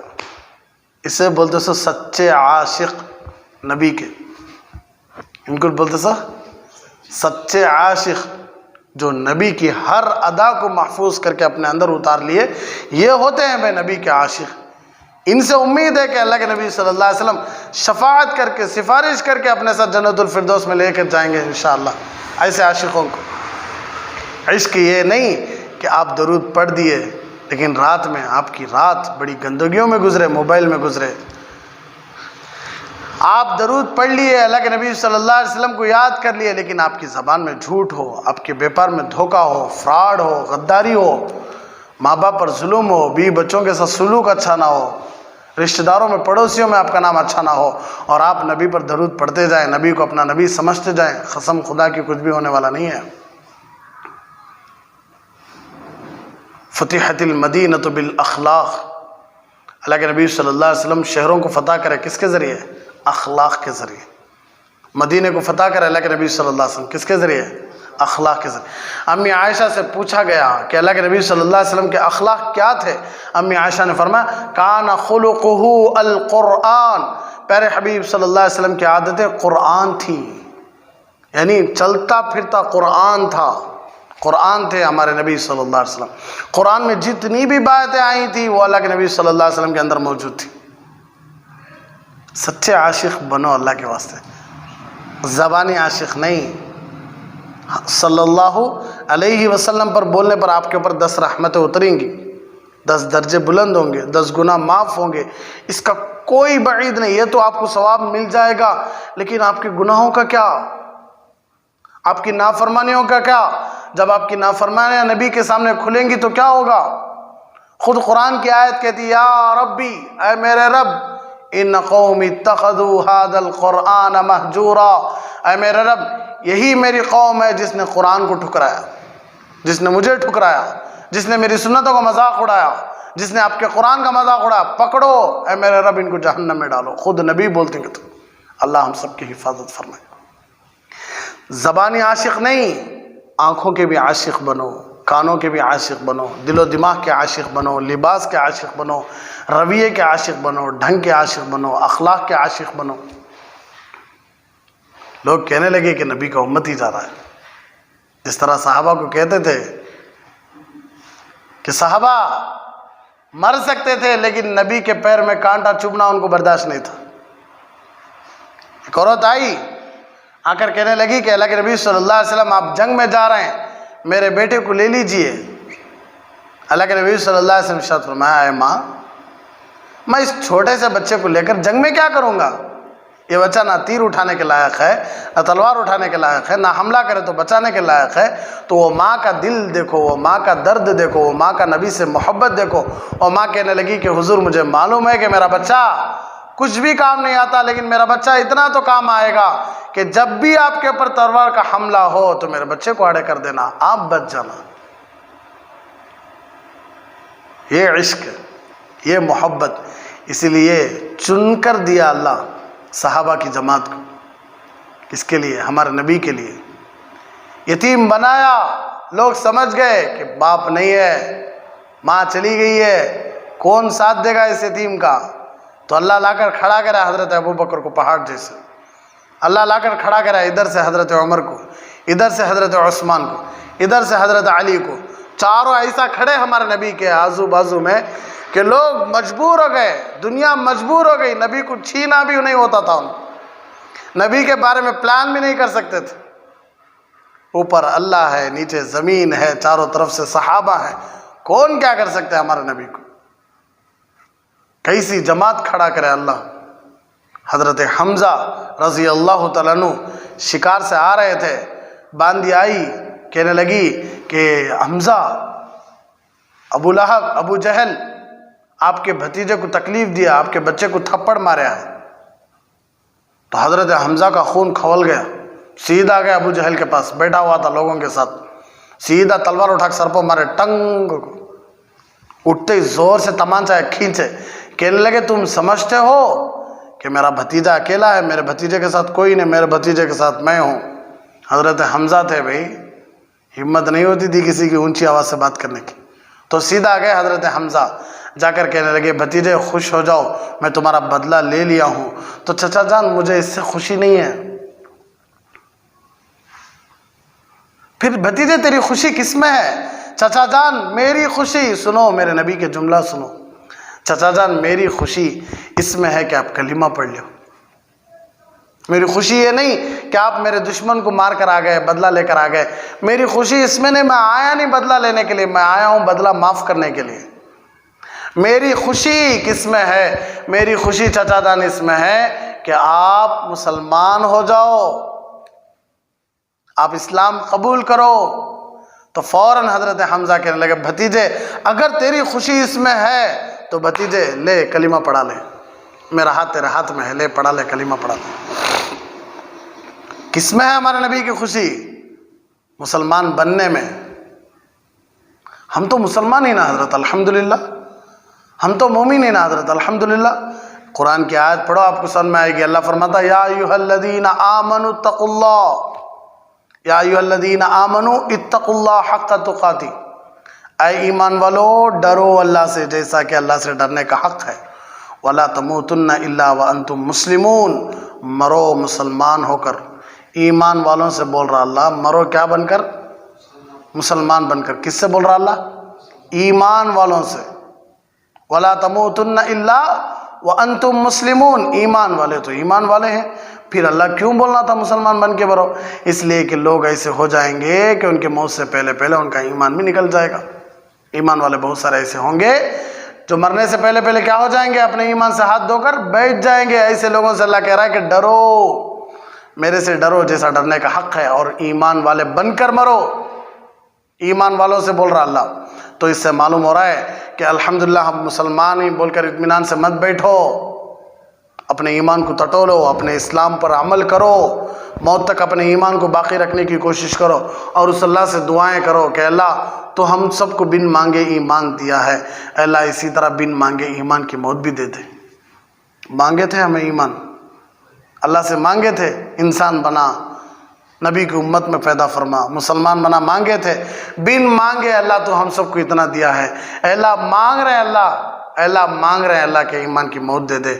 اسے بولتے سو سچے عاشق نبی کے، ان کو بولتے سو سچے عاشق، جو نبی کی ہر ادا کو محفوظ کر کے اپنے اندر اتار لیے، یہ ہوتے ہیں بے نبی کے عاشق۔ ان سے امید ہے کہ اللہ کے نبی صلی اللہ علیہ وسلم شفاعت کر کے، سفارش کر کے اپنے ساتھ جنت الفردوس میں لے کر جائیں گے انشاءاللہ ایسے عاشقوں کو۔ عشق یہ نہیں کہ آپ درود پڑھ دیے لیکن رات میں آپ کی رات بڑی گندگیوں میں گزرے، موبائل میں گزرے۔ آپ درود پڑھ لیے، اللہ کے نبی صلی اللہ علیہ وسلم کو یاد کر لیے، لیکن آپ کی زبان میں جھوٹ ہو، آپ کے بیپار میں دھوکہ ہو، فراڈ ہو، غداری ہو، ماں باپ پر ظلم ہو، بیوی بچوں کے ساتھ سلوک اچھا نہ ہو، رشتہ داروں میں پڑوسیوں میں آپ کا نام اچھا نہ ہو، اور آپ نبی پر درود پڑھتے جائیں، نبی کو اپنا نبی سمجھتے جائیں، قسم خدا کی کچھ بھی ہونے والا نہیں ہے۔ فتحت المدینۃ بالاخلاق، اللہ کے نبی صلی اللہ علیہ وسلم شہروں کو فتح کرے کس کے ذریعے؟ اخلاق کے ذریعے۔ مدینے کو فتح کرے اللہ کے نبی صلی اللہ علیہ وسلم کس کے ذریعے؟ اخلاق کے ذریعے۔ امی عائشہ سے پوچھا گیا کہ اللہ کے نبی صلی اللہ علیہ وسلم کے اخلاق کیا تھے؟ امی عائشہ نے فرمایا کان خلقہ القرآن، پیارے حبیب صلی اللہ علیہ وسلم کی عادتیں قرآن تھیں، یعنی چلتا پھرتا قرآن تھا، قرآن تھے ہمارے نبی صلی اللہ علیہ وسلم۔ قرآن میں جتنی بھی باتیں آئی تھیں وہ اللہ کے نبی صلی اللہ علیہ وسلم کے اندر موجود تھی۔ سچے عاشق بنو اللہ کے واسطے، زبانی عاشق نہیں۔ صلی اللہ علیہ وسلم پر بولنے پر آپ کے اوپر 10 رحمتیں اتریں گی، 10 درجے بلند ہوں گے، 10 گناہ معاف ہوں گے، اس کا کوئی بعید نہیں۔ یہ تو آپ کو ثواب مل جائے گا، لیکن آپ کے گناہوں کا کیا؟ آپ کی نافرمانیوں کا کیا؟ جب آپ کی نافرمانیاں نبی کے سامنے کھلیں گی تو کیا ہوگا؟ خود قرآن کی آیت کہتی یا ربی، اے میرے رب، ان قوم اتخذوا هذا القرآن مہجورا، اے میرے رب یہی میری قوم ہے جس نے قرآن کو ٹھکرایا، جس نے مجھے ٹھکرایا، جس نے میری سنتوں کا مذاق اڑایا، جس نے آپ کے قرآن کا مذاق اڑایا، پکڑو اے میرے رب ان کو جہنم میں ڈالو۔ خود نبی بولتے ہیں تو اللہ ہم سب کی حفاظت فرمائے۔ زبانی عاشق نہیں، آنکھوں کے بھی عاشق بنو، کانوں کے بھی عاشق بنو، دل و دماغ کے عاشق بنو، لباس کے عاشق بنو، رویے کے عاشق بنو، ڈھنگ کے عاشق بنو، اخلاق کے عاشق بنو۔ لوگ کہنے لگے کہ نبی کا امت ہی جا رہا ہے، جس طرح صحابہ کو کہتے تھے کہ صحابہ مر سکتے تھے لیکن نبی کے پیر میں کانٹا چبھنا ان کو برداشت نہیں تھا۔ ایک عورت آئی، آ کر کہنے لگی کہ اللہ کے نبی صلی اللہ علیہ وسلم آپ جنگ میں جا رہے ہیں، میرے بیٹے کو لے لیجئے۔ اللہ کے نبی صلی اللہ علیہ وسلم ارشاد فرمایا اے ماں، میں اس چھوٹے سے بچے کو لے کر جنگ میں کیا کروں گا؟ یہ بچہ نہ تیر اٹھانے کے لائق ہے، نہ تلوار اٹھانے کے لائق ہے، نہ حملہ کرے تو بچانے کے لائق ہے۔ تو وہ ماں کا دل دیکھو، وہ ماں کا درد دیکھو، وہ ماں کا نبی سے محبت دیکھو۔ اور ماں کہنے لگی کہ حضور مجھے معلوم ہے کہ میرا بچہ کچھ بھی کام نہیں آتا، لیکن میرا بچہ اتنا تو کام آئے گا کہ جب بھی آپ کے اوپر تلوار کا حملہ ہو تو میرے بچے کو آڑے کر دینا، آپ بچ جانا۔ یہ عشق، یہ محبت، اسی لیے چن کر دیا اللہ صحابہ کی جماعت کو، کس کے لیے؟ ہمارے نبی کے لیے۔ یتیم بنایا، لوگ سمجھ گئے کہ باپ نہیں ہے، ماں چلی گئی ہے، کون ساتھ دے گا اس یتیم کا؟ تو اللہ لا کر کھڑا کرا حضرت ابو بکر کو پہاڑ جیسے، اللہ لا کر کھڑا کرا ادھر سے حضرت عمر کو، ادھر سے حضرت عثمان کو، ادھر سے حضرت علی کو، چاروں ایسا کھڑے ہمارے نبی کے آزو بازو میں کہ لوگ مجبور ہو گئے، دنیا مجبور ہو گئی، نبی کو چھینا بھی نہیں ہوتا تھا، ان نبی کے بارے میں پلان بھی نہیں کر سکتے تھے۔ اوپر اللہ ہے، نیچے زمین ہے، چاروں طرف سے صحابہ ہیں، کون کیا کر سکتے ہیں ہمارے نبی کو؟ کیسی جماعت کھڑا کرے اللہ۔ حضرت حمزہ رضی اللہ تعالیٰ عنہ شکار سے آ رہے تھے، باندی آئی کہنے لگی کہ حمزہ، ابو لہب، ابو جہل آپ کے بھتیجے کو تکلیف دیا، آپ کے بچے کو تھپڑ مارا ہے۔ تو حضرت حمزہ کا خون کھول گیا، سیدھا گیا ابو جہل کے پاس، بیٹھا ہوا تھا لوگوں کے ساتھ، سیدھا تلوار اٹھا کے سر پہ مارے، ٹنگ کو۔ اٹھتے ہی زور سے تمانچہ کھینچے، کہنے لگے تم سمجھتے ہو کہ میرا بھتیجا اکیلا ہے؟ میرے بھتیجے کے ساتھ کوئی نہیں، میرے بھتیجے کے ساتھ میں ہوں۔ حضرت حمزہ تھے بھائی، ہمت نہیں ہوتی تھی کسی کی اونچی آواز سے بات کرنے کی، تو سیدھا گئے حضرت حمزہ، جا کر کہنے لگے بھتیجے خوش ہو جاؤ، میں تمہارا بدلہ لے لیا ہوں۔ تو چچا جان مجھے اس سے خوشی نہیں ہے۔ پھر بھتیجے تیری خوشی کس میں ہے؟ چچا جان میری خوشی، سنو میرے نبی کے جملہ سنو، چچا جان میری خوشی اس میں ہے کہ آپ کلمہ پڑھ لو۔ میری خوشی یہ نہیں کہ آپ میرے دشمن کو مار کر آ گئے، بدلہ لے کر آ گئے، میری خوشی اس میں نہیں، میں آیا نہیں بدلہ لینے کے لیے، میں آیا ہوں بدلہ معاف کرنے کے لیے۔ میری خوشی کس میں ہے؟ میری خوشی چچا جان اس میں ہے کہ آپ مسلمان ہو جاؤ، آپ اسلام قبول کرو۔ تو فوراً حضرت حمزہ کہنے لگے بھتیجے اگر تیری خوشی اس میں ہے تو بھتیجے لے کلمہ پڑھا لے، میرا ہاتھ تیرے ہاتھ میں ہے، لے پڑھا لے کلمہ پڑھا لے۔ کس میں ہے ہمارے نبی کی خوشی؟ مسلمان بننے میں۔ ہم تو مسلمان ہی نا حضرت، الحمدللہ، ہم تو مومن ہی نا حضرت، الحمدللہ۔ قرآن کی آیت پڑھو آپ کو سمجھ میں آئے گی، اللہ فرماتا یا ایھا الذین آمنوا اتقوا اللہ، یا ایھا الذین آمنوا اتقوا اللہ حق تقاتی، اے ایمان والو ڈرو اللہ سے جیسا کہ اللہ سے ڈرنے کا حق ہے، ولا تموتن الا وانتم مسلمون، مرو مسلمان ہو کر۔ ایمان والوں سے بول رہا اللہ، مرو کیا بن کر؟ مسلمان بن کر۔ کس سے بول رہا اللہ؟ ایمان والوں سے۔ ولا تموتن الا وانتم مسلمون، ایمان والے تو ایمان والے ہیں، پھر اللہ کیوں بولنا تھا مسلمان بن کے مرو؟ اس لیے کہ لوگ ایسے ہو جائیں گے کہ ان کے موت سے پہلے پہلے ان کا ایمان بھی نکل جائے گا۔ ایمان والے بہت سارے ایسے ہوں گے جو مرنے سے پہلے پہلے کیا ہو جائیں گے؟ اپنے ایمان سے ہاتھ دھو کر بیٹھ جائیں گے۔ ایسے لوگوں سے اللہ کہہ رہا ہے کہ ڈرو، میرے سے ڈرو جیسا ڈرنے کا حق ہے، اور ایمان والے بن کر مرو۔ ایمان والوں سے بول رہا اللہ۔ تو اس سے معلوم ہو رہا ہے کہ الحمدللہ ہم مسلمان ہی بول کر اطمینان سے مت بیٹھو، اپنے ایمان کو ٹٹولو، اپنے اسلام پر عمل کرو، موت تک اپنے ایمان کو باقی رکھنے کی کوشش کرو، اور اس اللہ سے دعائیں کرو کہ اللہ تو ہم سب کو بن مانگے ایمان دیا ہے، اے اللہ اسی طرح بن مانگے ایمان کی موت بھی دے دے۔ مانگے تھے ہمیں ایمان، اللہ سے مانگے تھے، انسان بنا، نبی کی امت میں پیدا فرما، مسلمان بنا، مانگے تھے، بن مانگے اللہ تو ہم سب کو اتنا دیا ہے۔ اے اللہ مانگ رہے ہیں اللہ، اے اللہ مانگ رہے ہیں اللہ کے ایمان کی موت دے دے،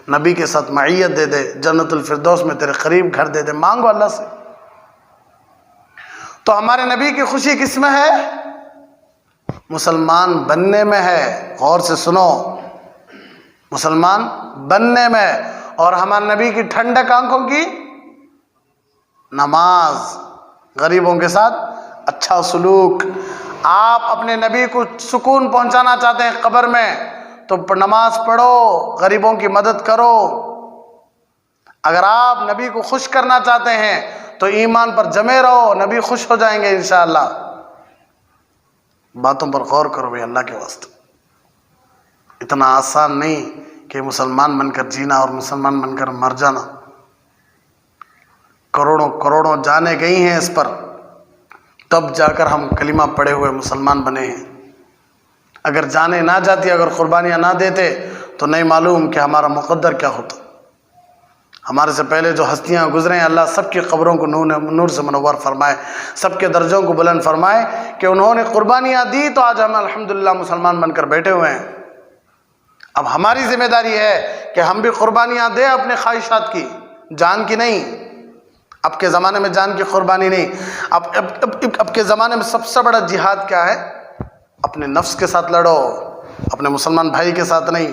نبی کے ساتھ معیت دے دے، جنت الفردوس میں تیرے قریب گھر دے دے، مانگو اللہ سے۔ تو ہمارے نبی کی خوشی کس میں ہے؟ مسلمان بننے میں ہے۔ غور سے سنو، مسلمان بننے میں، اور ہمارے نبی کی ٹھنڈک آنکھوں کی نماز، غریبوں کے ساتھ اچھا سلوک۔ آپ اپنے نبی کو سکون پہنچانا چاہتے ہیں قبر میں تو نماز پڑھو، غریبوں کی مدد کرو۔ اگر آپ نبی کو خوش کرنا چاہتے ہیں تو ایمان پر جمے رہو، نبی خوش ہو جائیں گے انشاءاللہ۔ باتوں پر غور کرو بھائی اللہ کے واسطے، اتنا آسان نہیں کہ مسلمان بن کر جینا اور مسلمان بن کر مر جانا۔ کروڑوں کروڑوں جانیں گئی ہیں اس پر، تب جا کر ہم کلمہ پڑھے ہوئے مسلمان بنے ہیں۔ اگر جانیں نہ جاتی، اگر قربانیاں نہ دیتے تو نہیں معلوم کہ ہمارا مقدر کیا ہوتا۔ ہمارے سے پہلے جو ہستیاں گزرے ہیں، اللہ سب کی قبروں کو نور سے منور فرمائے، سب کے درجوں کو بلند فرمائے کہ انہوں نے قربانیاں دی تو آج ہم الحمدللہ مسلمان بن کر بیٹھے ہوئے ہیں۔ اب ہماری ذمہ داری ہے کہ ہم بھی قربانیاں دیں اپنے خواہشات کی، جان کی نہیں۔ اب کے زمانے میں جان کی قربانی نہیں، اب کے زمانے میں سب سے بڑا جہاد کیا ہے؟ اپنے نفس کے ساتھ لڑو، اپنے مسلمان بھائی کے ساتھ نہیں،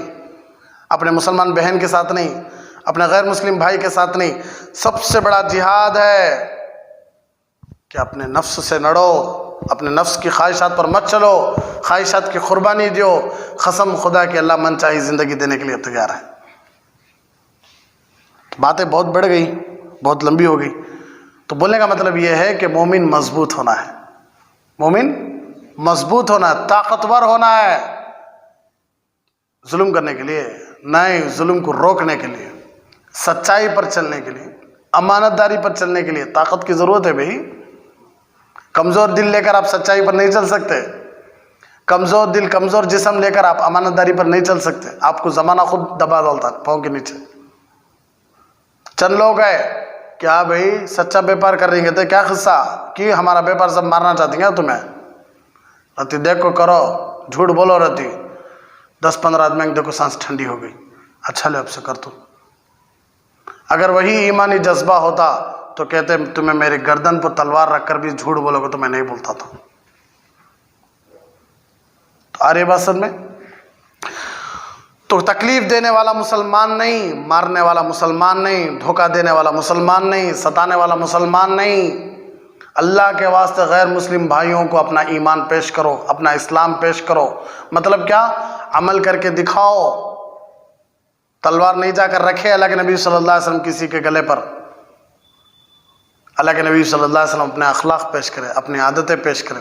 اپنے مسلمان بہن کے ساتھ نہیں، اپنے غیر مسلم بھائی کے ساتھ نہیں۔ سب سے بڑا جہاد ہے کہ اپنے نفس سے لڑو، اپنے نفس کی خواہشات پر مت چلو، خواہشات کی قربانی دیو، قسم خدا کہ اللہ من چاہی زندگی دینے کے لیے تیار ہے۔ باتیں بہت بڑھ گئی، بہت لمبی ہو گئی، تو بولنے کا مطلب یہ ہے کہ مومن مضبوط ہونا ہے، مومن مضبوط ہونا ہے، طاقتور ہونا ہے، ظلم کرنے کے لیے نہیں، ظلم کو روکنے کے لیے، سچائی پر چلنے کے لیے، امانت داری پر چلنے کے لیے طاقت کی ضرورت ہے بھائی۔ کمزور دل لے کر آپ سچائی پر نہیں چل سکتے، کمزور دل کمزور جسم لے کر آپ امانت داری پر نہیں چل سکتے، آپ کو زمانہ خود دبا ڈالتا پاؤں کے نیچے۔ چند لوگ ہیں کہ ہاں بھائی سچا بیپار کر رہی ہے، کیا قصہ کہ ہمارا بیپار سب مارنا چاہتی ہیں تمہیں، رتی دیکھو کرو، جھوٹ بولو رتی، 10-15 آدمی دیکھو سانس ٹھنڈی ہو گئی، اچھا لے اب سے کر تو۔ اگر وہی ایمانی جذبہ ہوتا تو کہتے تمہیں میری گردن پر تلوار رکھ کر بھی جھوٹ بولو گے تو میں نہیں بولتا تھا۔ تو آ رہی بات سمجھ میں؟ تو تکلیف دینے والا مسلمان نہیں، مارنے والا مسلمان نہیں، دھوکہ دینے والا مسلمان نہیں، ستانے والا مسلمان نہیں۔ اللہ کے واسطے غیر مسلم بھائیوں کو اپنا ایمان پیش کرو، اپنا اسلام پیش کرو، مطلب کیا؟ عمل کر کے دکھاؤ۔ تلوار نہیں جا کر رکھے اللہ کے نبی صلی اللہ علیہ وسلم کسی کے گلے پر، اللہ کے نبی صلی اللہ علیہ وسلم اپنے اخلاق پیش کرے، اپنی عادتیں پیش کرے۔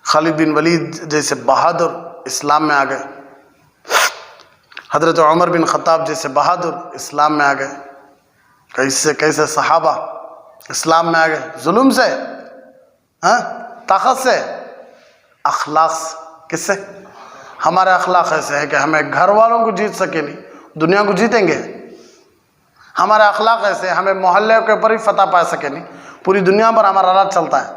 خالد بن ولید جیسے بہادر اسلام میں آ گئے، حضرت عمر بن خطاب جیسے بہادر اسلام میں آ گئے، کیسے صحابہ اسلام میں آ گئے، ظلم سے، طاقت سے، اخلاق سے۔ کس سے؟ ہمارے اخلاق ایسے ہیں کہ ہمیں گھر والوں کو جیت سکے نہیں، دنیا کو جیتیں گے۔ ہمارے اخلاق ایسے ہیں ہمیں محلے کے اوپر ہی فتح پا سکے نہیں، پوری دنیا پر ہمارا راج چلتا ہے۔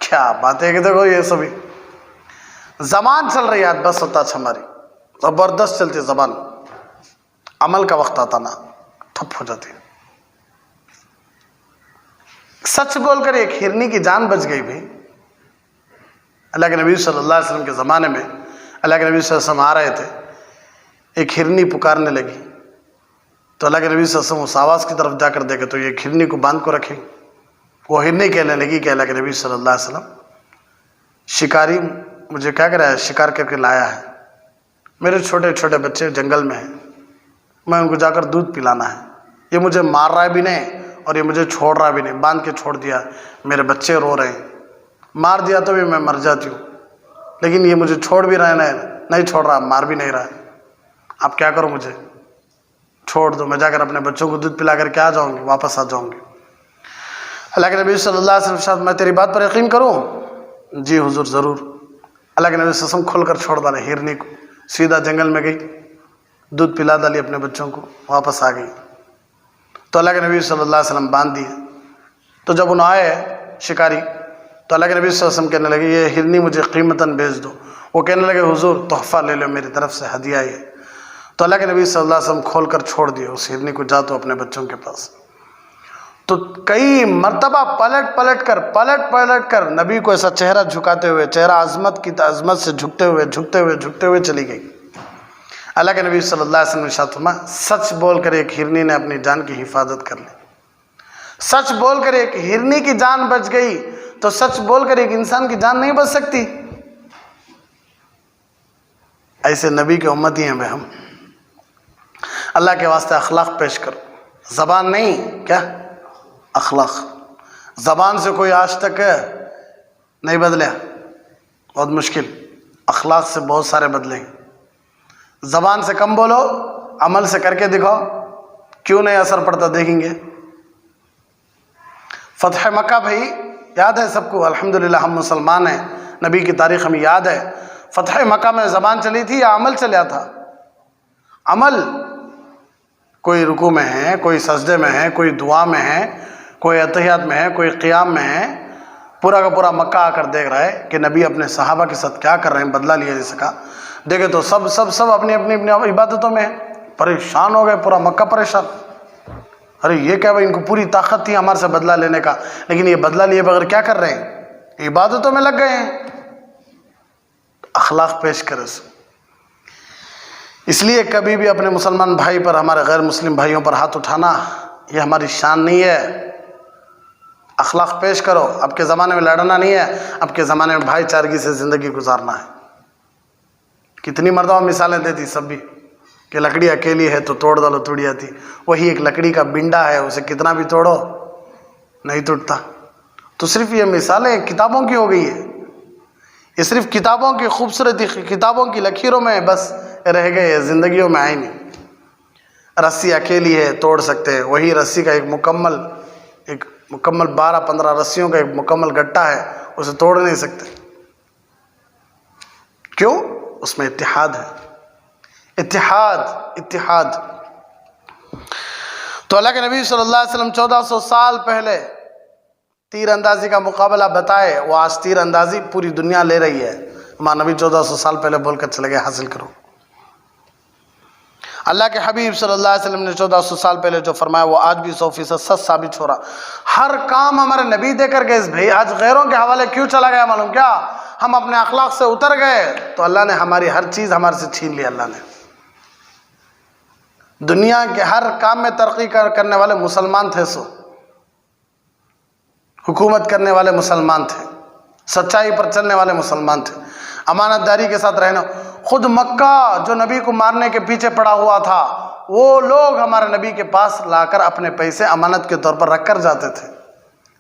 کیا بات ہے کہ دیکھو یہ سبھی زبان چل رہی ہے بس ٹچ ہماری زبردست چلتی ہے زبان، عمل کا وقت آتا نا ٹھپ ہو جاتی ہے۔ سچ بول کر ایک ہرنی کی جان بچ گئی بھائی۔ اللہ کے نبی صلی اللہ علیہ وسلم کے زمانے میں اللہ کے نبی صلی اللہ علیہ وسلم آ رہے تھے، ایک ہرنی پکارنے لگی تو اللہ کے نبی صلی اللہ علیہ وسلم اس آواز کی طرف جا کر دیکھے تو یہ ہرنی کو باندھ کو رکھے، وہ ہرنی کہنے لگی کہ اللہ کے نبی صلی اللہ علیہ وسلم شکاری مجھے کیا کرا ہے، شکار کر کے لایا ہے، میرے چھوٹے چھوٹے بچے جنگل میں ہیں، میں ان کو جا کر دودھ پلانا ہے، یہ مجھے مار رہا بھی نہیں اور یہ مجھے چھوڑ رہا بھی نہیں، باندھ کے چھوڑ دیا، میرے بچے رو رہے ہیں، مار دیا تو بھی میں مر جاتی ہوں، لیکن یہ مجھے چھوڑ بھی رہا ہے، نہیں چھوڑ رہا، مار بھی نہیں رہا ہے، آپ کیا کرو، مجھے چھوڑ دو، میں جا کر اپنے بچوں کو دودھ پلا کر کے آ جاؤں گی، واپس آ جاؤں گی۔ اللہ کے نبی صلی اللہ علیہ وسلم شاید میں تیری بات پر یقین کروں؟ جی حضور ضرور۔ اللہ کے نبی صلی اللہ علیہ وسلم کھول کر چھوڑ ڈالے ہرنی کو، سیدھا جنگل میں گئی، دودھ پلا ڈالی اپنے بچوں کو، واپس آ گئی۔ تو اللہ کے نبی صلی اللہ علیہ وسلم باندھ دیے، تو جب انہوں آئے شکاری تو اللہ کے نبی صلی اللہ علیہ وسلم کہنے لگے یہ ہرنی مجھے قیمتاً بیچ دو، وہ کہنے لگے حضور تحفہ لے لو، میری طرف سے ہدیہ ہے۔ تو اللہ کے نبی صلی اللہ علیہ وسلم کھول کر چھوڑ دیے اس ہرنی کو، جا تو اپنے بچوں کے پاس۔ تو کئی مرتبہ پلٹ پلٹ کر نبی کو ایسا چہرہ جھکاتے ہوئے، چہرہ عظمت کی عظمت سے جھکتے ہوئے چلی گئی۔ اللہ کے نبی صلی اللہ علیہ وسلم نے ارشاد فرمایا سچ بول کر ایک ہرنی نے اپنی جان کی حفاظت کر لی، سچ بول کر ایک ہرنی کی جان بچ گئی تو سچ بول کر ایک انسان کی جان نہیں بچ سکتی؟ ایسے نبی کے امتی ہیں بھائی ہم۔ اللہ کے واسطے اخلاق پیش کرو، زبان نہیں، کیا اخلاق۔ زبان سے کوئی آج تک نہیں بدلیا، بہت مشکل، اخلاق سے بہت سارے بدلیں گے۔ زبان سے کم بولو، عمل سے کر کے دکھاؤ، کیوں نہیں اثر پڑتا دیکھیں گے۔ فتح مکہ بھائی یاد ہے سب کو، الحمدللہ ہم مسلمان ہیں، نبی کی تاریخ ہمیں یاد ہے۔ فتح مکہ میں زبان چلی تھی یا عمل چلا تھا؟ عمل، کوئی رکوع میں ہے، کوئی سجدے میں ہے، کوئی دعا میں ہے، کوئی اتحیات میں ہے، کوئی قیام میں ہے، پورا کا پورا مکہ آ کر دیکھ رہا ہے کہ نبی اپنے صحابہ کے ساتھ کیا کر رہے ہیں، بدلہ لیا جا سکا۔ دیکھے تو سب اپنی عبادتوں میں پریشان ہو گئے، پورا مکہ پریشان۔ ارے یہ کیا بھائی، ان کو پوری طاقت تھی ہمارے سے بدلہ لینے کا، لیکن یہ بدلہ لیے بغیر کیا کر رہے ہیں، عبادتوں میں لگ گئے ہیں۔ اخلاق پیش کرے، اس لیے کبھی بھی اپنے مسلمان بھائی پر، ہمارے غیر مسلم بھائیوں پر ہاتھ اٹھانا یہ ہماری شان نہیں ہے۔ اخلاق پیش کرو. اب کے زمانے میں لڑنا نہیں ہے، اب کے زمانے میں بھائی چارگی سے زندگی گزارنا ہے. کتنی مرتبہ مثالیں دیتی سب بھی کہ لکڑی اکیلی ہے تو توڑ ڈالو ٹوٹ جاتی. وہی ایک لکڑی کا بنڈا ہے، اسے کتنا بھی توڑو نہیں ٹوٹتا. تو صرف یہ مثالیں کتابوں کی ہو گئی ہے، یہ صرف کتابوں کی خوبصورتی، کتابوں کی لکیروں میں بس رہ گئے، زندگیوں میں آئے نہیں. رسی اکیلی ہے توڑ سکتے ہیں، وہی رسی کا ایک مکمل 12-15 رسیوں کا ایک مکمل گٹا ہے، اسے توڑ نہیں سکتے. کیوں؟ اس میں اتحاد ہے. اتحاد. تو اللہ کے نبی صلی اللہ علیہ وسلم 1400 سال پہلے تیر اندازی کا مقابلہ بتائے، وہ آج تیر اندازی پوری دنیا لے رہی ہے. ہمارا نبی 1400 سال پہلے بول کر چلے گئے حاصل کرو. اللہ کے حبیب صلی اللہ علیہ وسلم نے 1400 سال پہلے جو فرمایا وہ آج بھی 100% سچ ثابت ہو رہا. ہر کام ہمارے نبی دے کر گئے. بھائی آج غیروں کے حوالے کیوں چلا گیا معلوم کیا؟ ہم اپنے اخلاق سے اتر گئے تو اللہ نے ہماری ہر چیز ہمارے سے چھین لی. اللہ نے دنیا کے ہر کام میں ترقی کرنے والے مسلمان تھے، سو حکومت کرنے والے مسلمان تھے، سچائی پر چلنے والے مسلمان تھے، امانت داری کے ساتھ رہنا. خود مکہ جو نبی کو مارنے کے پیچھے پڑا ہوا تھا، وہ لوگ ہمارے نبی کے پاس لا کر اپنے پیسے امانت کے طور پر رکھ کر جاتے تھے.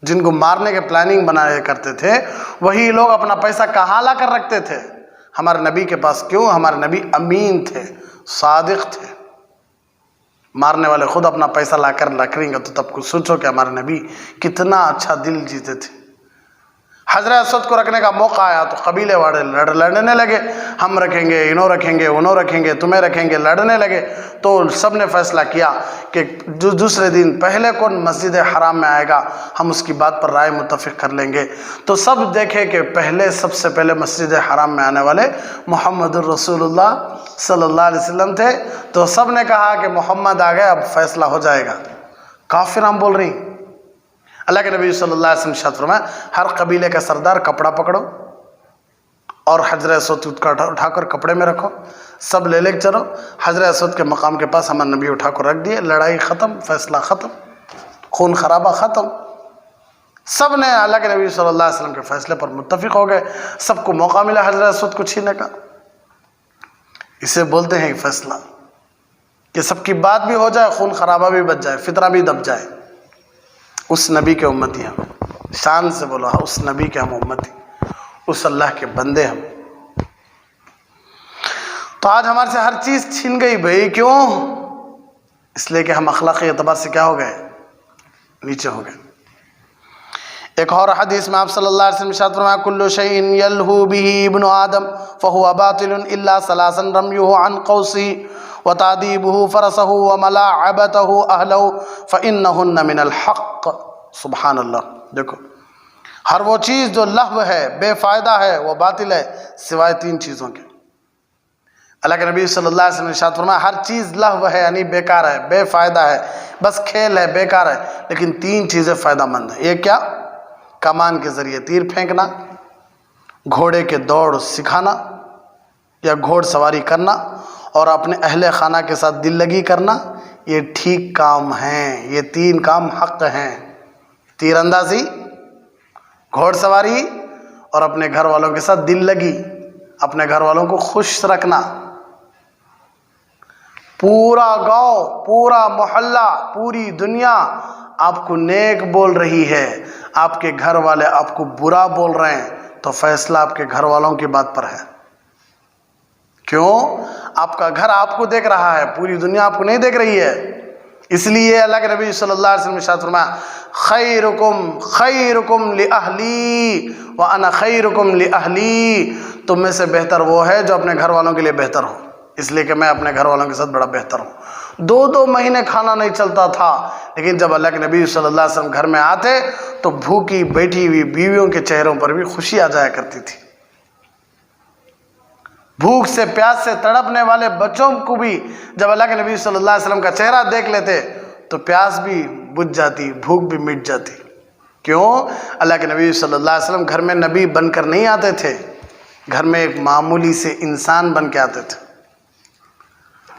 جن کو مارنے کے پلاننگ بنایا کرتے تھے وہی لوگ اپنا پیسہ کہاں لا کر رکھتے تھے؟ ہمارے نبی کے پاس. کیوں؟ ہمارے نبی امین تھے، صادق تھے. مارنے والے خود اپنا پیسہ لا کر رکھیں گے تو تب کچھ سوچو کہ ہمارے نبی کتنا اچھا دل جیتے تھے. حضرت اسود کو رکھنے کا موقع آیا تو قبیلے والے لڑنے لگے، ہم رکھیں گے، انہوں رکھیں گے، انہوں رکھیں گے، تمہیں رکھیں گے، لڑنے لگے. تو سب نے فیصلہ کیا کہ جو دوسرے دن پہلے کون مسجد حرام میں آئے گا ہم اس کی بات پر رائے متفق کر لیں گے. تو سب دیکھے کہ سب سے پہلے مسجد حرام میں آنے والے محمد الرسول اللہ صلی اللہ علیہ وسلم تھے. تو سب نے کہا کہ محمد آ گئے، اب فیصلہ ہو جائے گا. کافر ہم بول رہی. اللہ کے نبی صلی اللہ علیہ وسلم ارشاد فرمایا ہر قبیلے کا سردار کپڑا پکڑو اور حجر اسود اٹھا کر کپڑے میں رکھو، سب لے کے چلو. حجر اسود کے مقام کے پاس ہمارے نبی اٹھا کر رکھ دیے. لڑائی ختم، فیصلہ ختم، خون خرابہ ختم. سب نے اللہ کے نبی صلی اللہ علیہ وسلم کے فیصلے پر متفق ہو گئے. سب کو موقع ملا حجر اسود کو چھیننے کا. اسے بولتے ہیں فیصلہ، کہ سب کی بات بھی ہو جائے، خون خرابہ بھی بچ جائے، فتنہ بھی دب جائے. اس نبی کے امتی ہم، شان سے بولو اس نبی کے ہم امتی، اس اللہ کے بندے ہم. تو آج ہمارے سے ہر چیز چھین گئی. بھائی کیوں؟ اس لیے کہ ہم اخلاقی اعتبار سے کیا ہو گئے؟ نیچے ہو گئے. ایک اور حدیث میں آپ صلی اللہ علیہ وسلم ارشاد فرمایا کل شیء یلہو بہ ابن آدم فہو باطل الا ثلاثا رمیہ عن قوسہ وتعذیبہ فرسہ وملاعبتہ اہلہ فانہن من الحق. سبحان اللہ. دیکھو ہر وہ چیز جو لہو ہے، بے فائدہ ہے، وہ باطل ہے سوائے 3 چیزوں کے. اللہ کے نبی صلی اللہ علیہ وسلم نے ارشاد فرمایا ہر چیز لہو ہے یعنی بیکار ہے، بے فائدہ ہے، بس کھیل ہے، بیکار ہے، لیکن 3 چیزیں فائدہ مند ہیں. یہ کیا؟ کمان کے ذریعے تیر پھینکنا، گھوڑے کے دوڑ سکھانا یا گھوڑ سواری کرنا، اور اپنے اہل خانہ کے ساتھ دل لگی کرنا. یہ ٹھیک کام ہیں، یہ 3 کام حق ہیں. تیر اندازی، گھوڑ سواری اور اپنے گھر والوں کے ساتھ دل لگی، اپنے گھر والوں کو خوش رکھنا. پورا گاؤں، پورا محلہ، پوری دنیا آپ کو نیک بول رہی ہے، آپ کے گھر والے آپ کو برا بول رہے ہیں، تو فیصلہ آپ کے گھر والوں کی بات پر ہے. کیوں؟ آپ کا گھر آپ کو دیکھ رہا ہے، پوری دنیا آپ کو نہیں دیکھ رہی ہے. اس لیے اللہ کے نبی صلی اللہ علیہ وسلم نے ارشاد فرمایا خیرکم خیرکم لأہلی وانا خیرکم لأہلی. تم میں سے بہتر وہ ہے جو اپنے گھر والوں کے لیے بہتر ہو، اس لیے کہ میں اپنے گھر والوں کے ساتھ بڑا بہتر ہوں. 2 مہینے کھانا نہیں چلتا تھا، لیکن جب اللہ کے نبی صلی اللہ علیہ وسلم گھر میں آتے تو بھوکی بیٹھی ہوئی بیویوں کے چہروں پر بھی خوشی آ جایا کرتی تھی. بھوک سے پیاس سے تڑپنے والے بچوں کو بھی جب اللہ کے نبی صلی اللہ علیہ وسلم کا چہرہ دیکھ لیتے تو پیاس بھی بجھ جاتی، بھوک بھی مٹ جاتی. کیوں؟ اللہ کے نبی صلی اللہ علیہ وسلم گھر میں نبی بن کر نہیں آتے تھے، گھر میں ایک معمولی سے انسان بن کے آتے تھے.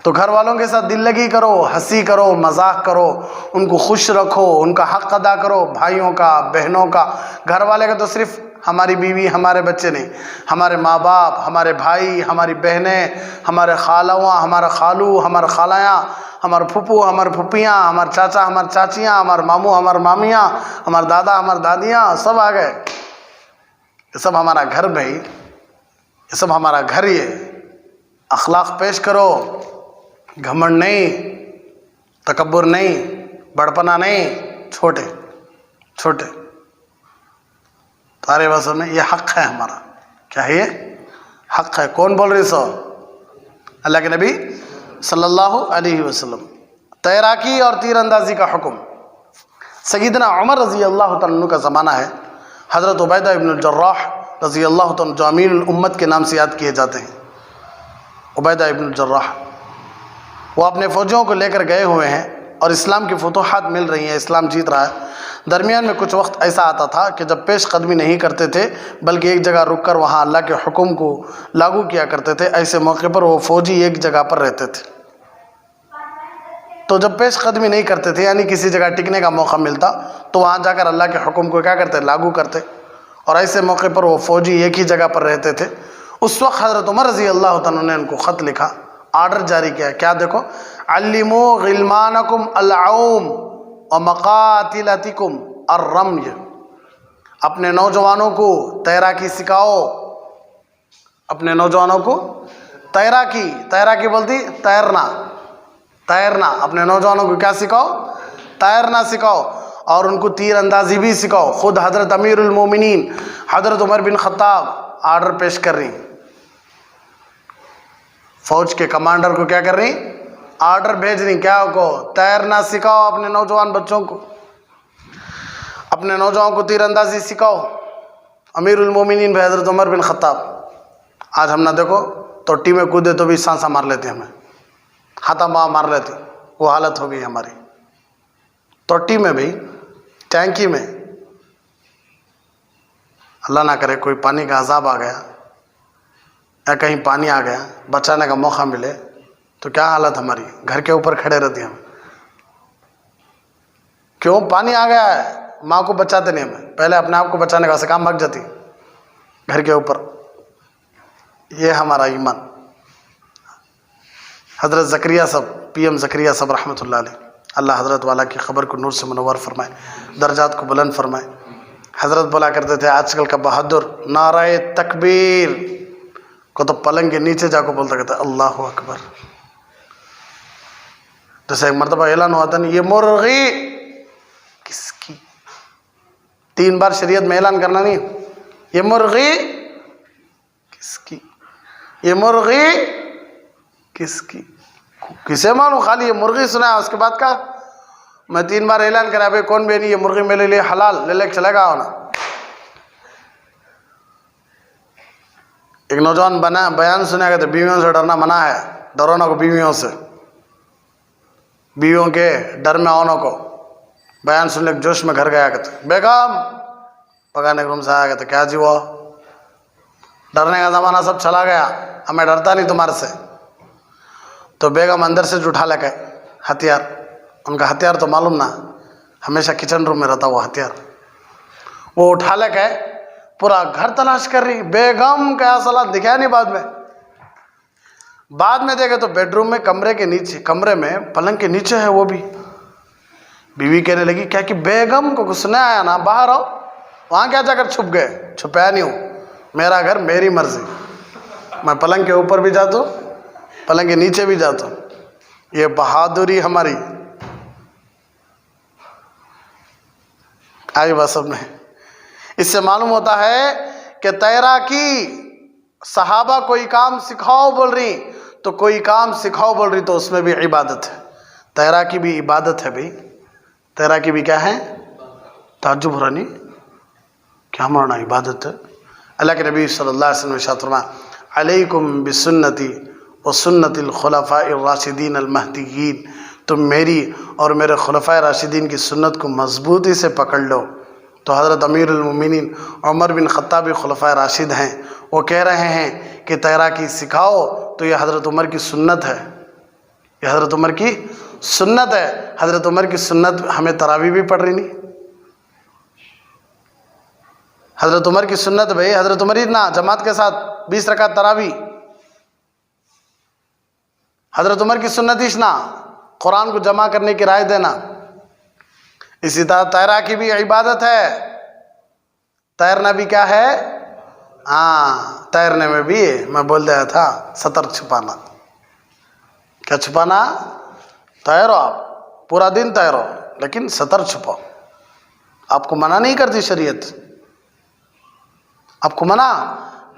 تو گھر والوں کے ساتھ دل لگی کرو، ہنسی کرو، مذاق کرو، ان کو خوش رکھو، ان کا حق ادا کرو، بھائیوں کا، بہنوں کا۔ گھر والے کا تو صرف ہماری بیوی، ہمارے بچے نہیں، ہمارے ماں باپ، ہمارے بھائی، ہماری بہنیں، ہمارے خالواں، ہمارا خالو، ہمارے خالایاں، ہمارے پھپھو، ہمارے پھپھیاں، ہمارے چاچا، ہمارے چاچیاں، ہمارے ماموں، ہمارے مامیاں، ہمارے دادا، ہمارے دادیاں، سب آ گئے۔ یہ سب ہمارا گھر بھائی، یہ سب ہمارا گھر۔ یہ اخلاق پیش کرو، گھمنڈ نہیں، تکبر نہیں، بڑپنا نہیں، چھوٹے چھوٹے۔ تارے بسوں میں یہ حق ہے ہمارا۔ کیا ہے؟ یہ حق ہے۔ کون بول رہی سو؟ اللہ کے نبی صلی اللہ علیہ وسلم۔ تیراکی اور تیر اندازی کا حکم۔ سیدنا عمر رضی اللہ تعالیٰ عنہ کا زمانہ ہے۔ حضرت عبیدہ ابن الجراح رضی اللہ تعالیٰ جو امیر الامت کے نام سے یاد کیے جاتے ہیں، عبیدہ ابن الجراح، وہ اپنے فوجیوں کو لے کر گئے ہوئے ہیں اور اسلام کی فتوحات مل رہی ہیں، اسلام جیت رہا ہے۔ درمیان میں کچھ وقت ایسا آتا تھا کہ جب پیش قدمی نہیں کرتے تھے بلکہ ایک جگہ رک کر وہاں اللہ کے حکم کو لاگو کیا کرتے تھے۔ ایسے موقع پر وہ فوجی ایک جگہ پر رہتے تھے، تو جب پیش قدمی نہیں کرتے تھے یعنی کسی جگہ ٹکنے کا موقع ملتا تو وہاں جا کر اللہ کے حکم کو کیا کرتے؟ لاگو کرتے۔ اور ایسے موقع پر وہ فوجی ایک ہی جگہ پر رہتے تھے۔ اس وقت حضرت عمر رضی اللہ تعالیٰ نے ان کو خط لکھا، آرڈر جاری کیا۔ کیا دیکھو، علموا غلمانکم العوم ومقاتلتکم الرمی، اپنے نوجوانوں کو تیراکی سکھاؤ، اپنے نوجوانوں کو تیراکی، تیراکی بولتی تیرنا، تیرنا، اپنے نوجوانوں کو کیا سکھاؤ؟ تیرنا سکھاؤ، اور ان کو تیر اندازی بھی سکھاؤ۔ خود حضرت امیر المومنین حضرت عمر بن خطاب آرڈر پیش کر رہی، فوج کے کمانڈر کو کیا کر رہی؟ آرڈر بھیج رہی، کیا کو؟ تیرنا سکھاؤ اپنے نوجوان بچوں کو، اپنے نوجوان کو تیر اندازی سکھاؤ۔ امیر المومنین بھی حضرت عمر بن خطاب۔ آج ہم نہ دیکھو تو ٹی میں کودے تو بھی سانسا مار لیتے، ہمیں ہاتھا ماں مار لیتے، وہ حالت ہو گئی ہماری۔ توٹی میں بھی، ٹینکی میں، اللہ نہ کرے کوئی پانی کا عذاب آ گیا یا کہیں پانی آ گیا، بچانے کا موقع ملے تو کیا حالت ہماری؟ گھر کے اوپر کھڑے رہتے ہم۔ کیوں؟ پانی آ گیا ہے، ماں کو بچاتے نہیں ہمیں، پہلے اپنے آپ کو بچانے کا کام بھگ جاتی گھر کے اوپر۔ یہ ہمارا ایمان۔ حضرت زکریا صاحب، پی ایم زکریا صاحب رحمۃ اللہ علیہ، اللہ حضرت والا کی خبر کو نور سے منور فرمائے، درجات کو بلند فرمائے۔ حضرت بولا کرتے تھے آج کل کا بہادر نعرہ تکبیر کو تو پلنگ کے نیچے جا کو بولتا کہتا ہے اللہ اکبر۔ جیسے ایک مرتبہ اعلان ہوا تھا، یہ مرغی کس کی؟ 3 بار شریعت میں اعلان کرنا نہیں، یہ مرغی کس کی، یہ مرغی کس کی؟ کسے معلوم؟ خالی یہ مرغی سنا ہے، اس کے بعد کا میں 3 بار اعلان کرا، بھائی کون بھی نہیں، یہ مرغی میرے لیے حلال، لے لے چلے گا ہونا۔ ایک نوجوان بیان سنا کہ بیویوں سے ڈرنا منع ہے، ڈرو نہ کو بیویوں سے، بیویوں کے ڈر میں آنوں کو۔ بیان سننے کے جوش میں گھر گیا کہتے بیگم، پکانے کے روم سے آیا کہتے کیا جی وہ ڈرنے کا زمانہ سب چلا گیا، ہمیں ڈرتا نہیں تمہارے سے۔ تو بیگم اندر سے جو اٹھا لے کے ہتھیار، ان کا ہتھیار تو معلوم نہ، ہمیشہ کچن روم میں رہتا وہ ہتھیار، وہ اٹھا لے کے پورا گھر تلاش کر رہی۔ بیگم کا اصلات دکھایا نہیں، بعد میں دیکھے تو بیڈ روم میں کمرے کے نیچے، کمرے میں پلنگ کے نیچے ہے وہ بھی۔ بیوی کہنے لگی کیا کہ بیگم کو کچھ نہیں آیا نا، باہر آؤ۔ وہاں کیا جا کر چھپ گئے؟ چھپایا نہیں ہوں، میرا گھر میری مرضی، میں پلنگ کے اوپر بھی جاتا ہوں، پلنگ کے نیچے بھی جاتا ہوں۔ یہ بہادری ہماری آئی بس سب میں۔ اس سے معلوم ہوتا ہے کہ تیراکی، صحابہ کوئی کام سکھاؤ بول رہی تو کوئی کام سکھاؤ بول رہی تو اس میں بھی عبادت ہے۔ تیراکی بھی عبادت ہے بھائی، تیراکی بھی کیا ہے؟ تعجب ہو رہا نہیں؟ کیا مرنا عبادت ہے؟ اللہ کے نبی صلی اللہ علیہ وسلم نے ارشاد فرمایا علیکم بسنتی وسنت الخلفاء الراشدین المہدیین، تم میری اور میرے خلفائے راشدین کی سنت کو مضبوطی سے پکڑ لو۔ تو حضرت امیر المومنین عمر بن خطاب خلفائے راشد ہیں، وہ کہہ رہے ہیں کہ تیراکی سکھاؤ، تو یہ حضرت عمر کی سنت ہے، یہ حضرت عمر کی سنت ہے. حضرت عمر کی سنت ہمیں تراویح بھی پڑھ رہی نہیں. حضرت عمر کی سنت بھائی، حضرت عمر ہی نا جماعت کے ساتھ 20 رکعت تراویح. حضرت عمر کی سنت ہی نا قرآن کو جمع کرنے کی رائے دینا. اسی طرح تیراکی بھی عبادت ہے. تیرنا بھی کیا ہے؟ ہاں، تیرنے میں بھی میں بول دیا تھا سطر چھپانا. کیا چھپانا؟ تیرو، آپ پورا دن تیرو لیکن سطر چھپاؤ. آپ کو منع نہیں کرتی شریعت، آپ کو منع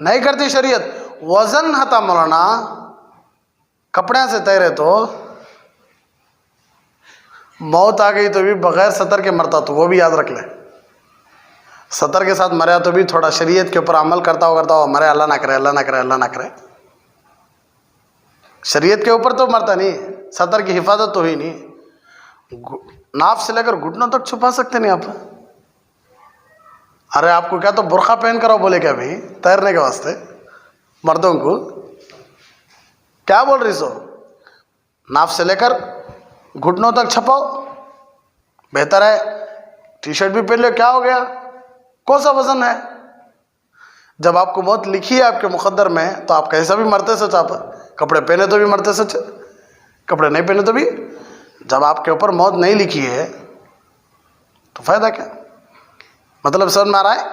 نہیں کرتی شریعت. وزن ہتا مولانا، کپڑے سے تیرے تو موت آ گئی تو بھی بغیر سطر کے مرتا، تو وہ بھی یاد رکھ لے. سطر کے ساتھ مریا تو بھی تھوڑا شریعت کے اوپر عمل کرتا ہو مرے. اللہ نہ کرے، اللہ نہ کرے، اللہ نہ کرے. شریعت کے اوپر تو مرتا نہیں، سطر کی حفاظت تو ہوئی نہیں. ناف سے لے کر گھٹنوں تک چھپا سکتے نہیں آپ. ارے آپ کو کیا تو برقع پہن کرو بولے کیا بھائی تیرنے کے واسطے مردوں کو؟ کیا بول رہی سو؟ ناف سے لے کر گھٹنوں تک چھپاؤ بہتر ہے. ٹی شرٹ بھی پہن لو، کیا ہو گیا؟ کون سا وزن ہے؟ جب آپ کو موت لکھی ہے آپ کے مقدر میں تو آپ کیسا بھی مرتے سچ. آپ کپڑے پہنے تو بھی مرتے سچ، کپڑے نہیں پہنے تو بھی. جب آپ کے اوپر موت نہیں لکھی ہے تو فائدہ کیا؟ مطلب سمجھ میں آ رہا ہے؟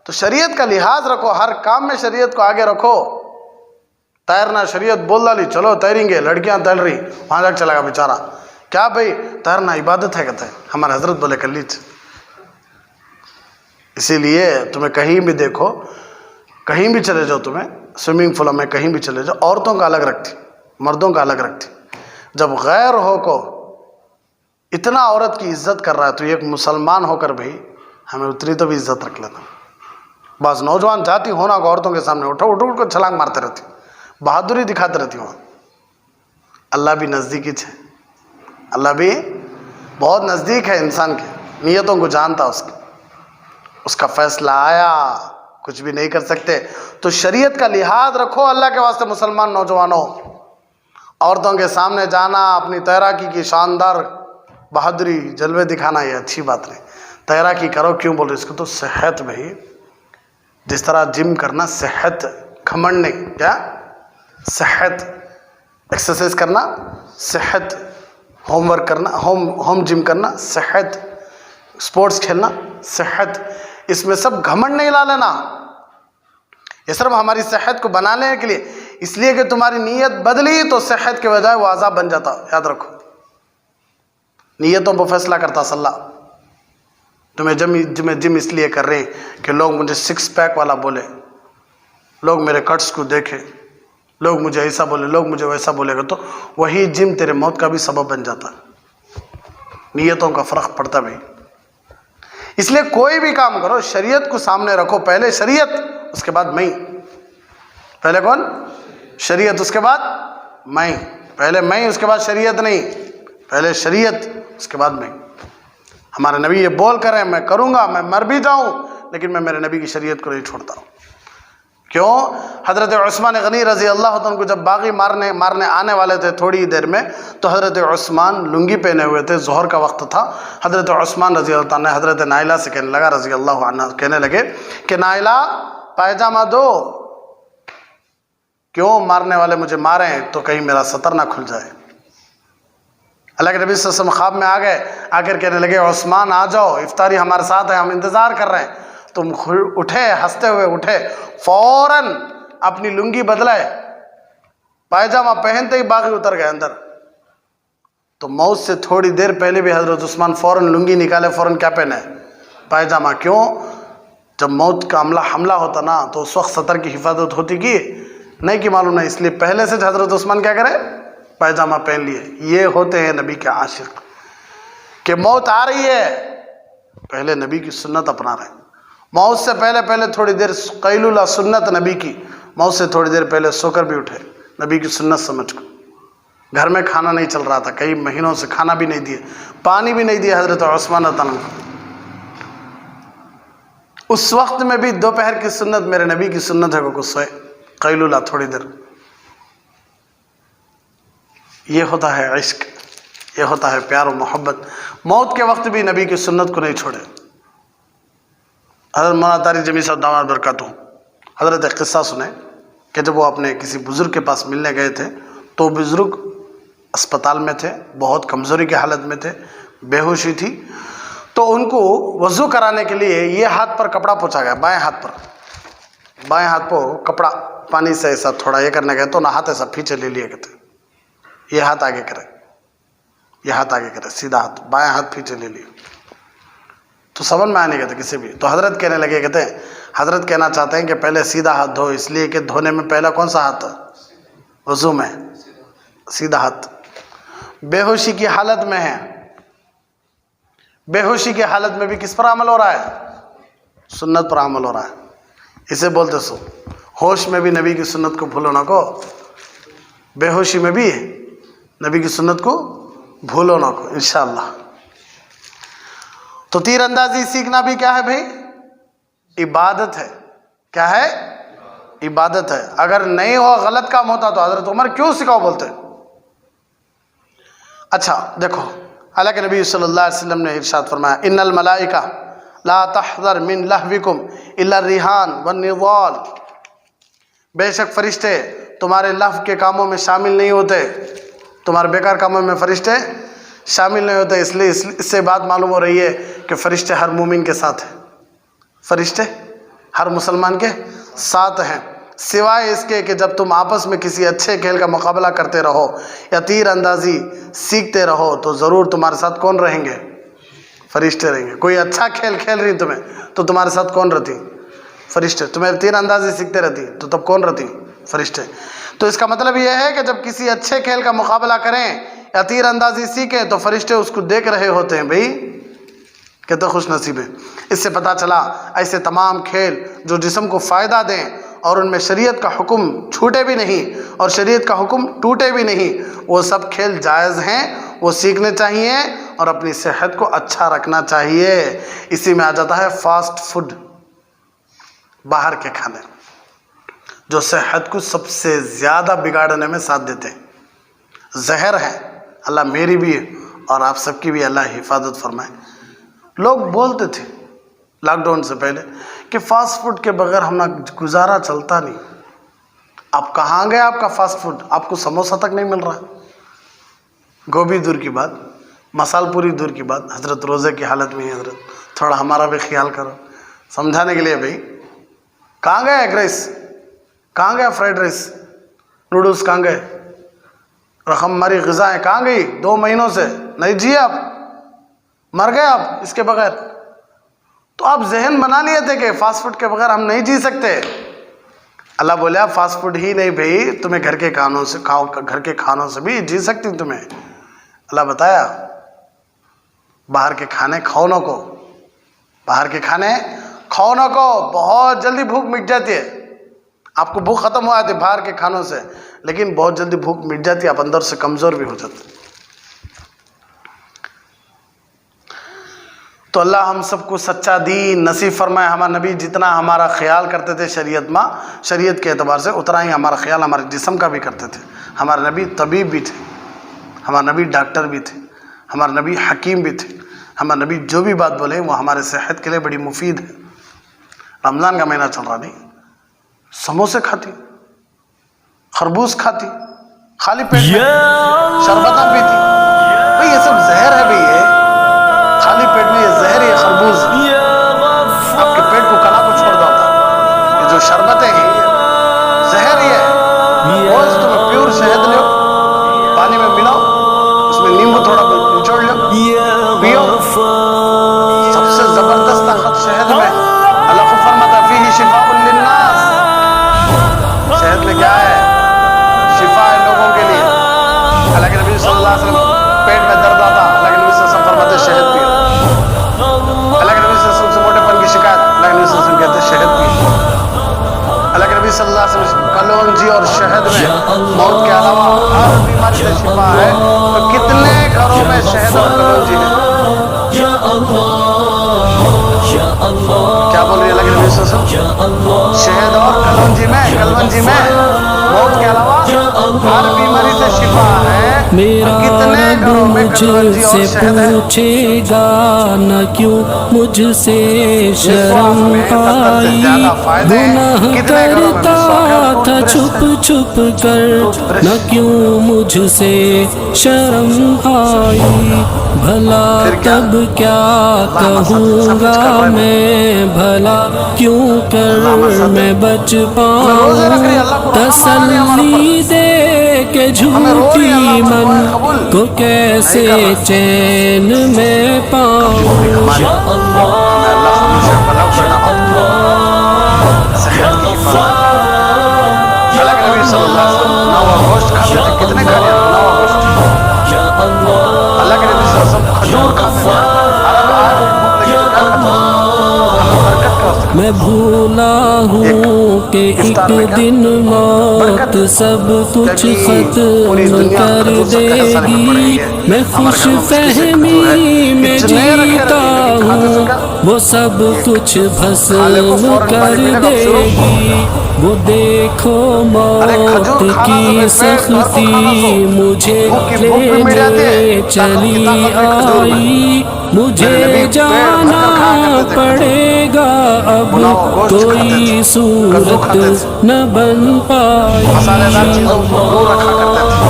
تو شریعت کا لحاظ رکھو، ہر کام میں شریعت کو آگے رکھو. تیرنا شریعت بول ڈالی، چلو تیریں گے. لڑکیاں تیر رہی، وہاں تک چلا گا بیچارہ. کیا بھائی تیرنا عبادت ہے کہتے ہیں ہمارے حضرت بولے کر لیجیے. اسی لیے تمہیں کہیں بھی دیکھو، کہیں بھی چلے جاؤ، تمہیں سوئمنگ پول میں کہیں بھی چلے جاؤ، عورتوں کا الگ رکھتی، مردوں کا الگ رکھتی. جب غیر ہو کو اتنا عورت کی عزت کر رہا ہے تو ایک مسلمان ہو کر بھی ہمیں اتنی تو بھی عزت رکھ لینا. بعض نوجوان جاتی ہونا کو عورتوں کے سامنے اٹھ کر چھلانگ مارتے رہتی، بہادری دکھاتے رہتی. وہاں اللہ بھی نزدیک ہی ہے، اللہ بھی بہت نزدیک ہے انسان کے نیتوں کو جانتا. اس کا فیصلہ آیا، کچھ بھی نہیں کر سکتے. تو شریعت کا لحاظ رکھو اللہ کے واسطے. مسلمان نوجوانوں، عورتوں کے سامنے جانا، اپنی تیراکی کی شاندار بہادری جلوے دکھانا یہ اچھی بات نہیں. تیراکی کرو، کیوں بول رہے اس کو؟ تو صحت بھائی، جس طرح جم کرنا صحت، گھمنڈ نہیں. کیا صحت؟ ایکسرسائز کرنا صحت، ہوم ورک کرنا، ہوم جم کرنا صحت، اسپورٹس کھیلنا صحت. اس میں سب گھمنڈ نہیں لا لینا. یہ صرف ہماری صحت کو بنانے کے لیے، اس لیے کہ تمہاری نیت بدلی تو صحت کے بجائے وہ عذاب بن جاتا. یاد رکھو، نیتوں پر فیصلہ کرتا اللہ. تمہیں جم اس لیے کر رہے ہیں کہ لوگ مجھے 6 پیک والا بولے، لوگ میرے کٹس کو دیکھے، لوگ مجھے ایسا بولے، لوگ مجھے ویسا بولے گا، تو وہی جم تیرے موت کا بھی سبب بن جاتا. نیتوں کا فرق پڑتا بھائی. اس لیے کوئی بھی کام کرو شریعت کو سامنے رکھو. پہلے شریعت، اس کے بعد میں. پہلے کون؟ شریعت، اس کے بعد میں. پہلے میں، اس کے بعد شریعت نہیں. پہلے شریعت، اس کے بعد میں. ہمارے نبی یہ بول کر ہیں میں کروں گا، میں مر بھی جاؤں لیکن میں میرے نبی کی شریعت کو نہیں چھوڑتا ہوں. کیوں؟ حضرت عثمان غنی رضی اللہ عنہ کو جب باغی مارنے آنے والے تھے تھوڑی دیر میں، تو حضرت عثمان لنگی پہنے ہوئے تھے، ظہر کا وقت تھا. حضرت عثمان رضی اللہ عنہ حضرت نائلہ سے کہنے لگا رضی اللہ عنہ، کہنے لگے کہ نائلہ پائجامہ دو. کیوں؟ مارنے والے مجھے ماریں تو کہیں میرا سطر نہ کھل جائے. اللہ کے نبی صلی اللہ علیہ وسلم خواب میں آ گئے، آ کر کہنے لگے عثمان آ جاؤ، افطاری ہمارے ساتھ ہے، ہم انتظار کر رہے ہیں. تم اٹھے، ہنستے ہوئے اٹھے، فوراً اپنی لنگی بدلائے، پائجامہ پہنتے ہی باغی اتر گئے اندر. تو موت سے تھوڑی دیر پہلے بھی حضرت عثمان فوراً لنگی نکالے، فوراً کیا پہنے؟ پائجامہ. کیوں؟ جب موت کا حملہ ہوتا نا تو اس وقت سطر کی حفاظت ہوتی کی نہیں کی معلوم نہیں، اس لیے پہلے سے حضرت عثمان کیا کرے؟ پائجامہ پہن لیے. یہ ہوتے ہیں نبی کے عاشق کہ موت آ رہی ہے پہلے نبی کی سنت اپنا رہے ہیں. موت سے پہلے تھوڑی دیر قیلولہ سنت نبی کی، موت سے تھوڑی دیر پہلے سو کر بھی اٹھے نبی کی سنت سمجھ کو. گھر میں کھانا نہیں چل رہا تھا، کئی مہینوں سے کھانا بھی نہیں دیے، پانی بھی نہیں دیا حضرت عثمان رضی اللہ عنہ. اس وقت میں بھی دوپہر کی سنت میرے نبی کی سنت ہے کو سوئے قیلولہ تھوڑی دیر. یہ ہوتا ہے عشق، یہ ہوتا ہے پیار و محبت۔ موت کے وقت بھی نبی کی سنت کو نہیں چھوڑے۔ حضرت مولانا طارق جمیل صاحب داماد برکاتہ حضرت ایک قصہ سنیں کہ جب وہ اپنے کسی بزرگ کے پاس ملنے گئے تھے تو بزرگ اسپتال میں تھے، بہت کمزوری کی حالت میں تھے، بے ہوشی تھی، تو ان کو وضو کرانے کے لیے یہ ہاتھ پر کپڑا پوچھا گیا، بائیں ہاتھ پر کپڑا پانی سے ایسا تھوڑا یہ کرنے گئے تو نہ ہاتھ ایسا پیچھے لے لیے کہتے یہ ہاتھ آگے کرے سیدھا ہاتھ، بائیں ہاتھ پیچھے لے لیے تو سمجھ میں آنے گئے تھے کسی بھی۔ تو حضرت کہنے لگے، کہتے ہیں حضرت کہنا چاہتے ہیں کہ پہلے سیدھا ہاتھ دھو، اس لیے کہ دھونے میں پہلا کون سا ہاتھ؟ وضو میں سیدھا ہاتھ۔ بے ہوشی کی حالت میں ہے، بے ہوشی کی حالت میں بھی کس پر عمل ہو رہا ہے؟ سنت پر عمل ہو رہا ہے۔ اسے بولتے سو ہوش میں بھی نبی کی سنت کو بھولو نہ کو، بے ہوشی میں بھی نبی کی سنت کو بھولو نہ کو انشاءاللہ۔ تو تیر اندازی سیکھنا بھی کیا ہے بھائی؟ عبادت ہے۔ کیا ہے؟ عبادت ہے۔ اگر نہیں ہو، غلط کام ہوتا تو حضرت عمر کیوں سکھاؤ بولتے؟ اچھا دیکھو، حالانکہ نبی صلی اللہ علیہ وسلم نے ارشاد فرمایا ان الملائکہ لا تحذر من لہوکم الا الریحان والنضال، بے شک فرشتے تمہارے لہو کے کاموں میں شامل نہیں ہوتے، تمہارے بیکار کاموں میں فرشتے شامل نہیں ہوتے۔ اس لیے اس سے بات معلوم ہو رہی ہے کہ فرشتے ہر مومن کے ساتھ ہیں، فرشتے ہر مسلمان کے ساتھ ہیں، سوائے اس کے کہ جب تم آپس میں کسی اچھے کھیل کا مقابلہ کرتے رہو یا تیر اندازی سیکھتے رہو تو ضرور تمہارے ساتھ کون رہیں گے؟ فرشتے رہیں گے۔ کوئی اچھا کھیل کھیل رہی تمہیں تو تمہارے ساتھ کون رہتی؟ فرشتے۔ تمہیں تیر اندازی سیکھتے رہتی تو تب کون رہتی؟ فرشتے۔ تو اس کا مطلب یہ ہے کہ جب کسی اچھے کھیل کا مقابلہ کریں یا تیر اندازی سیکھیں تو فرشتے اس کو دیکھ رہے ہوتے ہیں۔ بھائی کہتے خوش نصیب ہیں۔ اس سے پتہ چلا ایسے تمام کھیل جو جسم کو فائدہ دیں اور ان میں شریعت کا حکم چھوٹے بھی نہیں اور شریعت کا حکم ٹوٹے بھی نہیں، وہ سب کھیل جائز ہیں، وہ سیکھنے چاہیے اور اپنی صحت کو اچھا رکھنا چاہیے۔ اسی میں آ جاتا ہے فاسٹ فوڈ، باہر کے کھانے جو صحت کو سب سے زیادہ بگاڑنے میں ساتھ دیتے ہیں، زہر ہے۔ اللہ میری بھی اور آپ سب کی بھی اللہ حفاظت فرمائے۔ لوگ بولتے تھے لاک ڈاؤن سے پہلے کہ فاسٹ فوڈ کے بغیر ہم گزارا چلتا نہیں۔ اب کہاں گئے آپ کا فاسٹ فوڈ؟ آپ کو سموسہ تک نہیں مل رہا، گوبھی دور کی بات، مسال پوری دور کی بات۔ حضرت روزے کی حالت میں ہی حضرت تھوڑا ہمارا بھی خیال کرو سمجھانے کے لیے۔ بھائی کہاں گئے ایگ رائس؟ کہاں گیا فرائیڈ رائس؟ نوڈلس کہاں گئے؟ رقم ہماری غذائیں کہاں گئی؟ 2 مہینوں سے نہیں جیے آپ، مر گئے آپ اس کے بغیر۔ تو آپ ذہن بنا لیے تھے کہ فاسٹ فوڈ کے بغیر ہم نہیں جی سکتے۔ اللہ بولے آپ فاسٹ فوڈ ہی نہیں بھائی، تمہیں گھر کے کھانوں سے بھی جی سکتی تمہیں۔ اللہ بتایا باہر کے کھانے کھاؤ نہ کو، باہر کے کھانے کھاؤ نہ کو، بہت جلدی بھوک مٹ جاتی ہے۔ آپ کو بھوک ختم ہو جاتی ہے باہر کے کھانوں سے، لیکن بہت جلدی بھوک مٹ جاتی ہے، آپ اندر سے کمزور بھی ہو جاتے۔ تو اللہ ہم سب کو سچا دین نصیب فرمائے۔ ہمارے نبی جتنا ہمارا خیال کرتے تھے شریعت کے اعتبار سے، اتنا ہی ہمارا خیال ہمارے جسم کا بھی کرتے تھے۔ ہمارے نبی طبیب بھی تھے، ہمارے نبی ڈاکٹر بھی تھے، ہمارے نبی حکیم بھی تھے۔ ہمارے نبی جو بھی بات بولے وہ ہمارے صحت کے لیے بڑی مفید ہے۔ رمضان کا مہینہ چل رہا نہیں، سموسے کھاتی، خربوز کھاتی، خالی پیٹ میں شربت پیتی، بھئی یہ سب زہر ہے۔ بھئی یہ خالی پیٹ میں یہ زہر، یہ خربوز آپ کے پیٹ کو کلا کو چھوڑ دیتا۔ یہ جو شربتیں ہیں یہ زہر ہی ہے۔ وہ اس تمہیں پیور شہد لو، پانی میں ملاؤ، اس میں نیمبو تھوڑا نچوڑ لو، پیو۔ سب سے زبردست طاقت شہد میں، اللہ کو فرماتا فیہ شفاء للناس، شہد میں کیا ہے؟ شفا ہے لوگوں کے لیے۔ اللہ کے نبی صلی اللہ علیہ وسلم پیٹ میں درد آتا، اللہ کے نبی صلی اللہ علیہ وسلم فرماتے شہد پیو۔ اللہ کے نبی صلی اللہ علیہ وسلم سے موٹے پن کی شکایت، اللہ کے نبی صلی اللہ علیہ وسلم کہتے شہد پیو۔ اللہ کے نبی صلی اللہ علیہ وسلم کلونجی اور شہد میں موت کے علاوہ ہر بیماری سے شفا ہے۔ تو کتنے گھروں میں شہد اور کلونجی ہے؟ کیا بول رہی ہے اللہ کے نبی صلی اللہ علیہ وسلم؟ شہد اور کلونجی میں موت کے علاوہ ہر بیماری سے شفا ہے. میرا رب مجھ سے پوچھے گا نہ کیوں مجھ سے شرم آئی. گناہ کرتا تھا چھپ چھپ کر نہ کیوں مجھ سے شرم آئی. بھلا تب کیا کہوں گا میں بھلا کیوں کر میں بچ پاؤں. تسلی دے کہ جھوٹی من کو کیسے چین میں پاؤں. کتنے کھانے اللہ کے نبی صلی اللہ علیہ وسلم کھجور کھاتے تھے. میں بھولا ہوں کہ ایک دن موت سب کچھ ختم کر دے گی. میں خوش فہمی میں جیتا ہوں وہ سب کچھ بھسم کر دے گی. وہ دیکھو موت کی سختی مجھے لینے چلی آئی. مجھے جانا پڑے گا اب کوئی صورت نہ بن پائی. مسالے دار چیزوں کو دور رکھا کرتے تھے.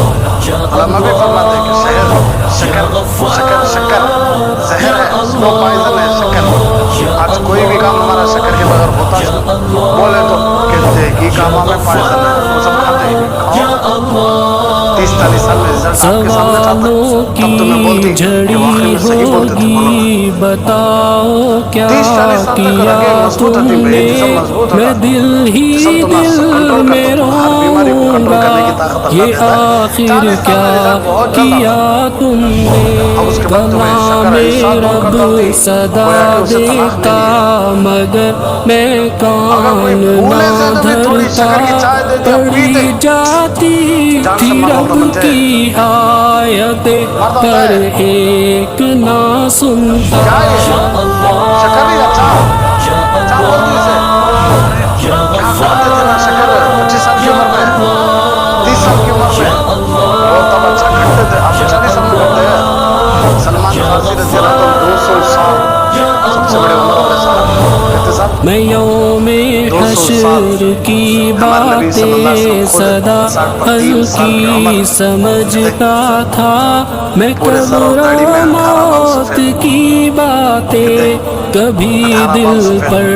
علماء بھی فرماتے ہیں کہ شکر زہر ہے, سلو پائزن ہے شکر. آج کوئی بھی کام ہمارا شکر کے بغیر ہوتا ہے بولے تو کہتے ہیں کہ کام ہمیں پائزن ہے, وہ سب کھاتے ہیں. 30-40 سال میں رزلٹ آپ کے سامنے چاہتا ہے تب تمہیں بولتی کہ واقعی میں صحیح بولتے تھے. بتاؤ کیا کیا تم نے, میں دل ہی دل میں رہوں گا. یہ آخر کیا کیا تم نے. کلام رب صدا دیتا مگر میں کان نہ دھرتا. پڑی جاتی تھی رب کی آیتیں پر ایک نہ سنتا. شکر نہیں اچھا بولتی اسے کیا کھاتے تھے نا شکر 25 سال کی عمر میں 30 سال کی عمر میں وہ تب اچھا کھاتے تھے. آپ 40 سال میں کرتے ہیں. سلمان فارسی رضی اللہ عنہ 200 سال سب سے بڑے عمر والے صاحب کہتے صاحب میں یوم حشر کی باتیں صدا ہلکی سمجھتا تھا. میں قبر و موت کی باتیں کبھی دل پر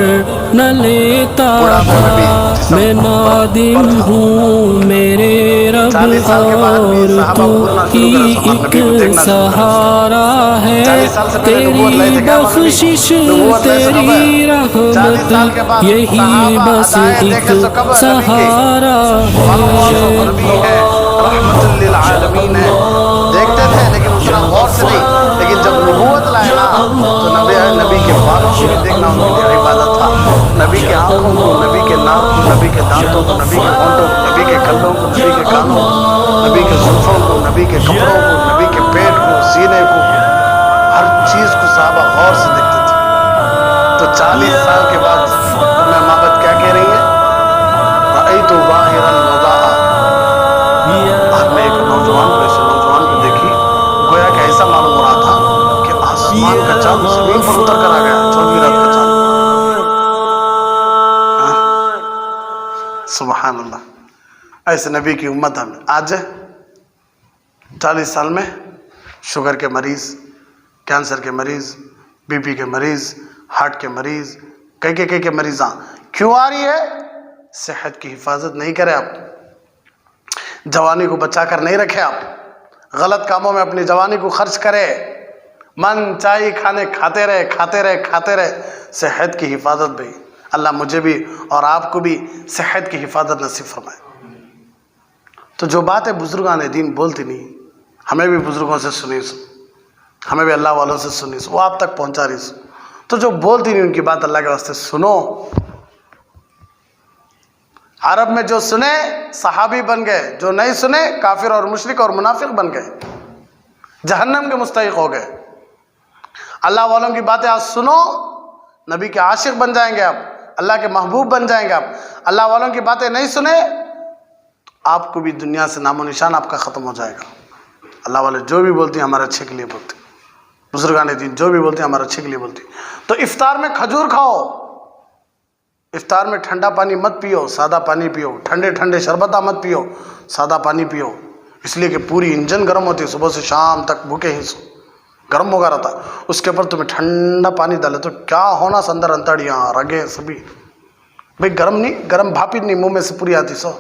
نہ لیتا تھا. میں نادم ہوں میرے رب اور تو ہی ایک سہارا ہے. تیری بخشش تیری رحمت یہی بس ایک سہارا ہے. رحمت للعالمین ہے. دیکھتے تھے لیکن اتنا غور سے نہیں. لیکن جب نبوت لائے نا تو نبی کے بالوں کو بھی دیکھنا ان کے لیے عبادت تھا. نبی کے آنکھوں کو, نبی کے ناک کو, نبی کے دانتوں کو, نبی کے ہونٹوں کو, نبی کے کندھوں کو, نبی کے کانوں کو, نبی کے زلفوں کو, نبی کے کپڑوں کو, نبی کے پیٹ کو, سینے کو, ہر چیز کو صحابہ غور سے دیکھتے تھے. تو 40 سال کے بعد میں محبت کیا کہہ رہی ہے؟ رأیت ظاہرا وضاء. آپ نے ایک نوجوان کو, ایسے نوجوان کو دیکھی گویا کہ ایسا معلوم ہو رہا تھا کہ آسمان کا چاند زمین پر اتر کر آ گیا. 14ویں رات کا چاند. سبحان اللہ. ایسے نبی کی امت ہم آج 40 سال میں شوگر کے مریض, کینسر کے مریض, بی پی کے مریض, ہارٹ کے مریض, کئی کے مریضاں کیوں آ رہی ہے؟ صحت کی حفاظت نہیں کرے آپ, جوانی کو بچا کر نہیں رکھے آپ, غلط کاموں میں اپنی جوانی کو خرچ کرے, من چاہیے کھانے کھاتے رہے. صحت کی حفاظت بھی اللہ مجھے بھی اور آپ کو بھی صحت کی حفاظت نصیب فرمائے. تو جو باتیں بزرگان دین بولتی نہیں, ہمیں بھی بزرگوں سے سنی سو, ہمیں بھی اللہ والوں سے سنی سو, وہ آپ تک پہنچا رہی سو. تو جو بولتی نہیں ان کی بات اللہ کے واسطے سنو. عرب میں جو سنے صحابی بن گئے, جو نہیں سنے کافر اور مشرک اور منافق بن گئے, جہنم کے مستحق ہو گئے. اللہ والوں کی باتیں آج سنو, نبی کے عاشق بن جائیں گے آپ, اللہ کے محبوب بن جائیں گے آپ. اللہ والوں کی باتیں نہیں سنے آپ کو بھی دنیا سے نام و نشان آپ کا ختم ہو جائے گا۔ اللہ والے جو بھی بولتے ہیں ہمارے اچھے کے لیے بولتے ہیں، بزرگان دین جو بھی بولتے ہیں ہمارے اچھے کے لیے بولتے ہیں۔ تو افطار میں کھجور کھاؤ، افطار میں ٹھنڈا پانی مت پیو، سادہ پانی پیو، ٹھنڈے ٹھنڈے شربتہ مت پیو، سادہ پانی پیو، اس لیے کہ پوری انجن گرم ہوتی ہے، صبح سے شام تک بھوکے ہی گرم ہوگا رہتا، اس کے اوپر تمہیں ٹھنڈا پانی ڈالے تو کیا ہونا سندر انتڑیاں رگے سبھی بھئی گرم نہیں، گرم بھاپی نہیں منہ میں سے پوری آتی سو،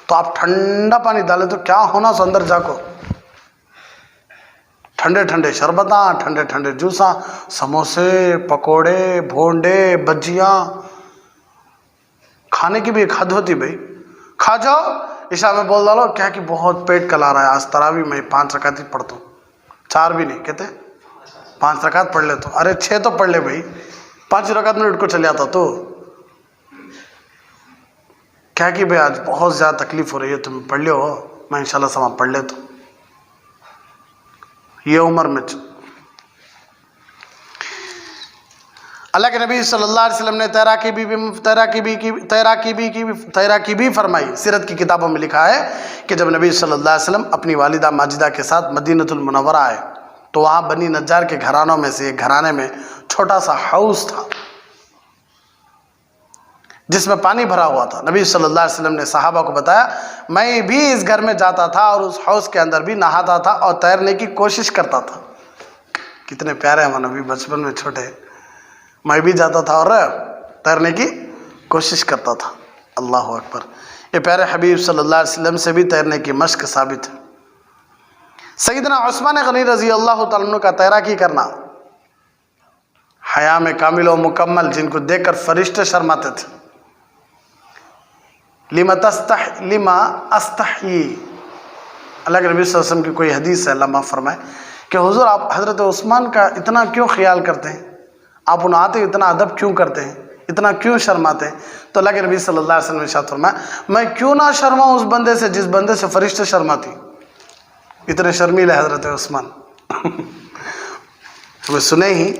تو آپ ٹھنڈا پانی ڈالے تو کیا ہونا سو اندر جا کو، ٹھنڈے ٹھنڈے شربتاں، ٹھنڈے ٹھنڈے جوساں، سموسے، پکوڑے، بھونڈے، بجیاں، کھانے کی بھی ایک حد ہوتی بھائی، کھا جاؤ، عشاء میں بول ڈالو کیا کہ بہت پیٹ کلا رہا ہے، آج تراویح میں 5 رکعت ہی پڑھتا ہوں، 4 بھی نہیں کہتے 5 رکعت پڑھ لیتا ہوں، ارے 6 تو پڑھ لے بھائی، 5 رکعت میں اٹھ کو چلے آتا تو کیا کہ بھائی آج بہت زیادہ تکلیف ہو رہی ہے، تم پڑھ لے ہو، میں انشاءاللہ سما پڑھ لیتا ہوں، یہ عمر میں اللہ کے نبی صلی اللہ علیہ وسلم نے تیراکی بھی فرمائی۔ سیرت کی کتابوں میں لکھا ہے کہ جب نبی صلی اللہ علیہ وسلم اپنی والدہ ماجدہ کے ساتھ مدینۃ المنورہ آئے تو وہاں بنی نجار کے گھرانوں میں سے ایک گھرانے میں چھوٹا سا ہاؤس تھا جس میں پانی بھرا ہوا تھا۔ نبی صلی اللہ علیہ وسلم نے صحابہ کو بتایا، میں بھی اس گھر میں جاتا تھا اور اس ہاؤس کے اندر بھی نہاتا تھا اور تیرنے کی کوشش کرتا تھا۔ کتنے پیارے ہیں نبی، بچپن میں چھوٹے، میں بھی جاتا تھا اور تیرنے کی کوشش کرتا تھا۔ اللہ اکبر، یہ پیارے حبیب صلی اللہ علیہ وسلم سے بھی تیرنے کی مشق ثابت ہے۔ سیدنا عثمان غنی رضی اللہ تعالیٰ عنہ کا تیراکی کرنا، حیا میں کامل و مکمل، جن کو دیکھ کر فرشتے شرماتے تھے۔ لما استحیی، اللہ کے نبی صلی اللہ علیہ وسلم کی کوئی حدیث ہے، اللہ معاف فرمائے، کہ حضور آپ حضرت عثمان کا اتنا کیوں خیال کرتے ہیں، آپ انہیں آتے اتنا ادب کیوں کرتے ہیں، اتنا کیوں شرماتے ہیں؟ تو اللہ کے نبی صلی اللہ علیہ وسلم نے ارشاد فرمایا، میں کیوں نہ شرماؤں اس بندے سے جس بندے سے فرشتے شرماتی، اتنے شرمیلے حضرت عثمان۔ ہمیں سنے ہی،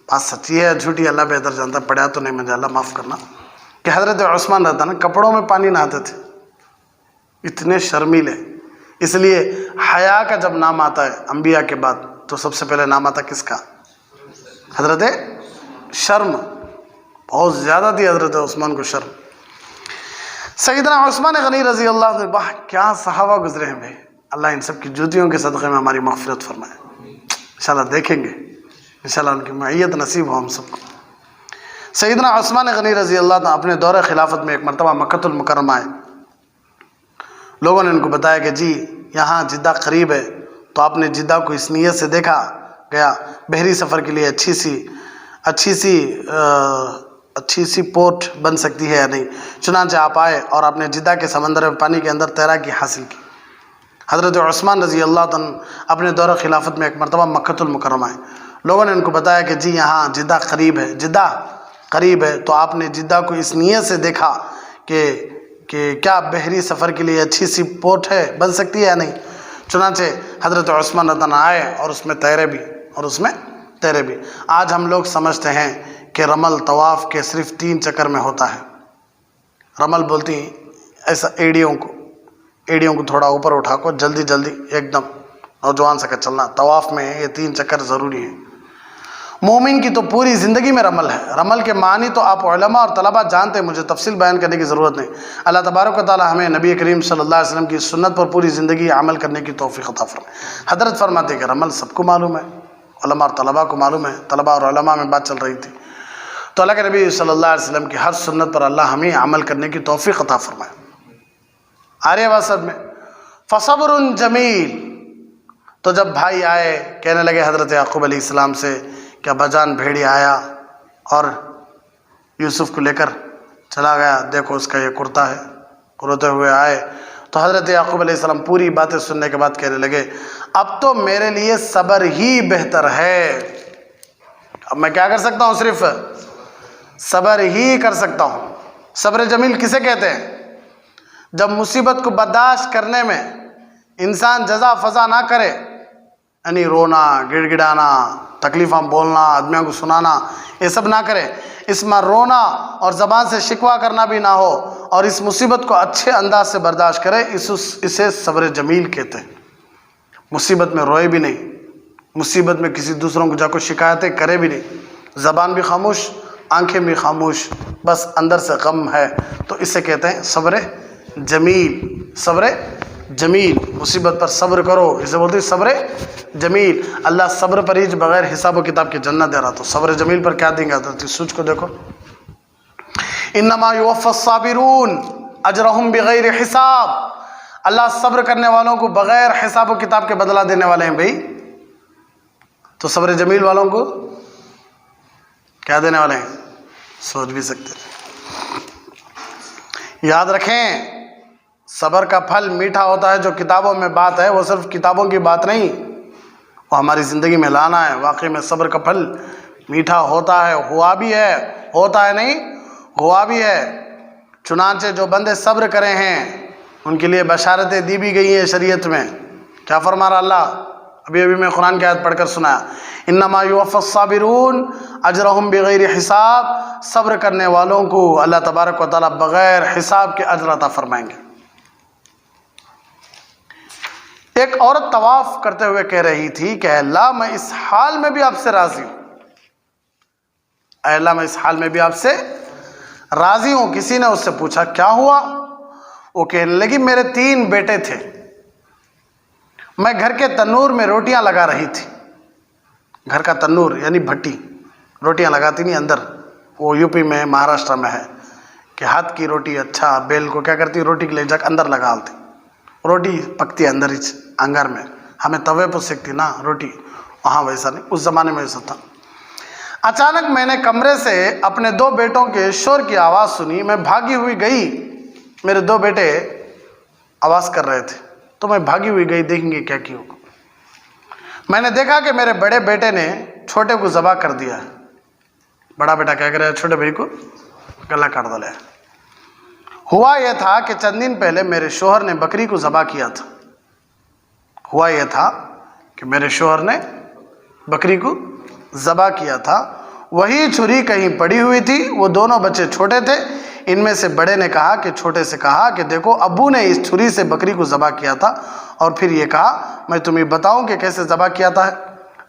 بات سچی ہے جھوٹی اللہ بہتر جانتا، پڑھا تو نہیں مجھے، اللہ معاف کرنا، کہ حضرت عثمان رہتا نا کپڑوں میں پانی نہاتے تھے، اتنے شرمیلے۔ اس لیے حیا کا جب نام آتا ہے انبیاء کے بعد تو سب سے پہلے نام آتا کس کا؟ حضرت شرم، بہت زیادہ تھی حضرت عثمان کو شرم۔ سیدنا عثمان غنی رضی اللہ عنہ، واہ کیا صحابہ گزرے ہیں بھائی، اللہ ان سب کی جوتیوں کے صدقے میں ہماری مغفرت فرمائے، انشاءاللہ دیکھیں گے، انشاءاللہ ان کی معیت نصیب ہو ہم سب کو۔ سیدنا عثمان غنی رضی اللہ عنہ اپنے دور خلافت میں ایک مرتبہ مکۃ المکرمہ آئے، لوگوں نے ان کو بتایا کہ جی یہاں جدہ قریب ہے، تو آپ نے جدہ کو اس نیت سے دیکھا گیا بحری سفر کے لیے اچھی سی پورٹ بن سکتی ہے یا نہیں، چنانچہ آپ آئے اور آپ نے جدہ کے سمندر میں پانی کے اندر تیراکی حاصل کی۔ حضرت عثمان رضی اللہ عنہ اپنے دور خلافت میں ایک مرتبہ مکۃ المکرمہ آئے، لوگوں نے ان کو بتایا کہ جی یہاں جدہ قریب ہے، تو آپ نے جدہ کو اس نیت سے دیکھا کہ کیا بحری سفر کے لیے اچھی سی پورٹ ہے، بن سکتی ہے یا نہیں، چنانچہ حضرت عثمان رضی اللہ عنہ آئے اور اس میں تیرے بھی۔ آج ہم لوگ سمجھتے ہیں کہ رمل طواف کے صرف 3 چکر میں ہوتا ہے، رمل بولتی ہیں ایسا ایڑیوں کو تھوڑا اوپر اٹھا کو جلدی ایک دم نوجوان سے چلنا، طواف میں یہ 3 چکر ضروری ہیں۔ مومن کی تو پوری زندگی میں رمل ہے، رمل کے معنی تو آپ علماء اور طلباء جانتے ہیں، مجھے تفصیل بیان کرنے کی ضرورت نہیں۔ اللہ تبارک و تعالی ہمیں نبی کریم صلی اللہ علیہ وسلم کی سنت پر پوری زندگی عمل کرنے کی توفیق عطا فرمائے۔ حضرت فرماتے ہیں کہ رمل سب کو معلوم ہے، علماء اور طلباء کو معلوم ہے، طلباء اور علماء میں بات چل رہی تھی، تو اللہ کے نبی صلی اللہ علیہ وسلم کی ہر سنت پر اللہ ہمیں عمل کرنے کی توفیق عطا فرمائے۔ آرے واسط میں فصبر جمیل، تو جب بھائی آئے کہنے لگے حضرت یعقوب علیہ السلام سے کہ ابا جان بھیڑیا آیا اور یوسف کو لے کر چلا گیا، دیکھو اس کا یہ کرتا ہے، روتے ہوئے آئے، تو حضرت یعقوب علیہ السلام پوری باتیں سننے کے بعد کہنے لگے اب تو میرے لیے صبر ہی بہتر ہے، اب میں کیا کر سکتا ہوں، صرف صبر ہی کر سکتا ہوں۔ صبر جمیل کسے کہتے ہیں؟ جب مصیبت کو برداشت کرنے میں انسان جزا فضا نہ کرے، یعنی رونا، گڑ گڑانا، تکلیفاں بولنا، آدمیوں کو سنانا، یہ سب نہ کرے، اس میں رونا اور زبان سے شکوہ کرنا بھی نہ ہو اور اس مصیبت کو اچھے انداز سے برداشت کرے، اسے صبر جمیل کہتے ہیں۔ مصیبت میں روئے بھی نہیں، مصیبت میں کسی دوسروں کو جا کو شکایتیں کرے بھی نہیں، زبان بھی خاموش، آنکھیں بھی خاموش، بس اندر سے غم ہے، تو اسے کہتے ہیں صبر جمیل۔ صبر جمیل، مصیبت پر صبر کرو، اسے بولتے ہیں صبر جمیل۔ اللہ صبر پر ہی بغیر حساب و کتاب کے جنت دے رہا، تو صبر جمیل پر کیا دیں گے؟ تو سوچ کو دیکھو، انما یوفی الصابرون اجرہم بغیر حساب، اللہ صبر کرنے والوں کو بغیر حساب و کتاب کے بدلہ دینے والے ہیں بھائی۔ تو صبر جمیل والوں کو کیا دینے والے ہیں؟ سوچ بھی سکتے ہیں۔ یاد رکھیں، صبر کا پھل میٹھا ہوتا ہے۔ جو کتابوں میں بات ہے وہ صرف کتابوں کی بات نہیں، وہ ہماری زندگی میں لانا ہے۔ واقعی میں صبر کا پھل میٹھا ہوتا ہے، ہوا بھی ہے، ہوتا ہے نہیں، ہوا بھی ہے۔ چنانچہ جو بندے صبر کرے ہیں ان کے لیے بشارتیں دی بھی گئی ہیں شریعت میں۔ کیا فرما رہا اللہ؟ ابھی میں قرآن کی آیت پڑھ کر سنایا، انما یوفی الصابرون اجرہم بغیر حساب، صبر کرنے والوں کو اللہ تبارک و تعالیٰ بغیر حساب کے اجر عطا فرمائیں گے۔ ایک عورت طواف کرتے ہوئے کہہ رہی تھی کہ اے اللہ میں اس حال میں بھی آپ سے راضی ہوں، اے اللہ میں اس حال میں بھی آپ سے راضی ہوں۔ کسی نے اس سے پوچھا کیا ہوا؟ وہ کہنے لگی میرے 3 بیٹے تھے، میں گھر کے تنور میں روٹیاں لگا رہی تھی۔ گھر کا تنور یعنی بھٹی، روٹیاں لگاتی نہیں اندر، وہ یو پی میں مہاراشٹر میں ہے کہ ہاتھ کی روٹی، اچھا بیل کو کیا کرتی، روٹی کے لے جا کے اندر لگا ڈالتی، روٹی پکتی ہے اندر ہی انگر میں، ہمیں توے پہ سیکتی نا روٹی، وہاں ویسا نہیں، اس زمانے میں ویسا تھا۔ اچانک میں نے کمرے سے اپنے 2 بیٹوں کے شور کی آواز سنی، میں بھاگی ہوئی گئی، میرے 2 بیٹے آواز کر رہے تھے تو میں بھاگی ہوئی گئی دیکھیں گے کیا کیوں۔ میں نے دیکھا کہ میرے بڑے بیٹے نے چھوٹے کو ذبح کر دیا ہے۔ بڑا بیٹا کیا کر رہا ہے؟ چھوٹے بھائی کو گلا کاٹ ڈالا ہے۔ ہوا یہ تھا کہ چند دن پہلے میرے شوہر نے بکری کو ذبح کیا تھا۔ ہوا یہ تھا کہ میرے شوہر نے بکری کو ذبح کیا تھا، وہی چھری کہیں پڑی ہوئی تھی، وہ دونوں بچے چھوٹے تھے۔ ان میں سے بڑے نے کہا کہ چھوٹے سے کہا کہ دیکھو ابو نے اس چھری سے بکری کو ذبح کیا تھا، اور پھر یہ کہا میں تمہیں بتاؤں کہ کیسے ذبح کیا تھا۔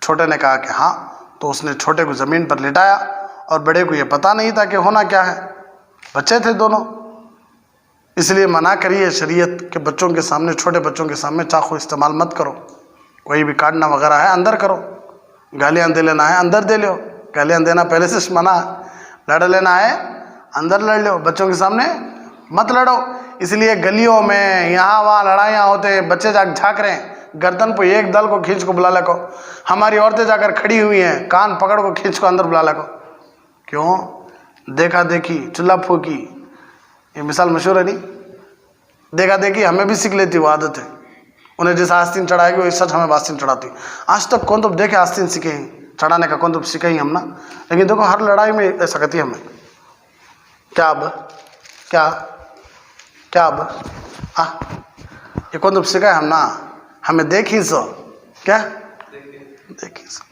چھوٹے نے کہا کہ ہاں، تو اس نے چھوٹے کو زمین پر لٹایا، اور بڑے کو یہ پتہ نہیں تھا کہ ہونا کیا ہے، بچے تھے دونوں، اس لیے منع کریے شریعت کہ بچوں کے سامنے، چھوٹے بچوں کے سامنے چاقو استعمال مت کرو، کوئی بھی کاٹنا وغیرہ ہے اندر کرو، گالیاں دے لینا ہے اندر دے لو، گالیاں دینا پہلے سے منع ہے، لڑ لینا ہے اندر لڑ لو، بچوں کے سامنے مت لڑو۔ اس لیے گلیوں میں یہاں وہاں لڑائیاں ہوتے ہیں، بچے جا جھانک رہے ہیں، گردن پہ ایک دل کو کھینچ کو بلا لے کو، ہماری عورتیں جا کر کھڑی ہوئی ہیں، کان پکڑ کو کھینچ کو اندر بلا لے کو، کیوں؟ دیکھا دیکھی، چولہا پھونکی، یہ مثال مشہور ہے نہیں؟ دیکھا دیکھی ہمیں بھی سیکھ لیتی، وہ عادت ہے، انہیں جیسے آستین چڑھائے گی وہ سچ ہمیں آستین چڑھاتی۔ آج تک کون تو دیکھے آستین سیکھے چڑھانے کا، کون تو سیکھے ہی ہم نا، لیکن دیکھو ہر لڑائی میں ایسا کرتی ہے ہمیں، کیا اب کیا اب یہ کون تو سکھائے ہم نا، ہمیں دیکھی سو کیا دیکھی سو،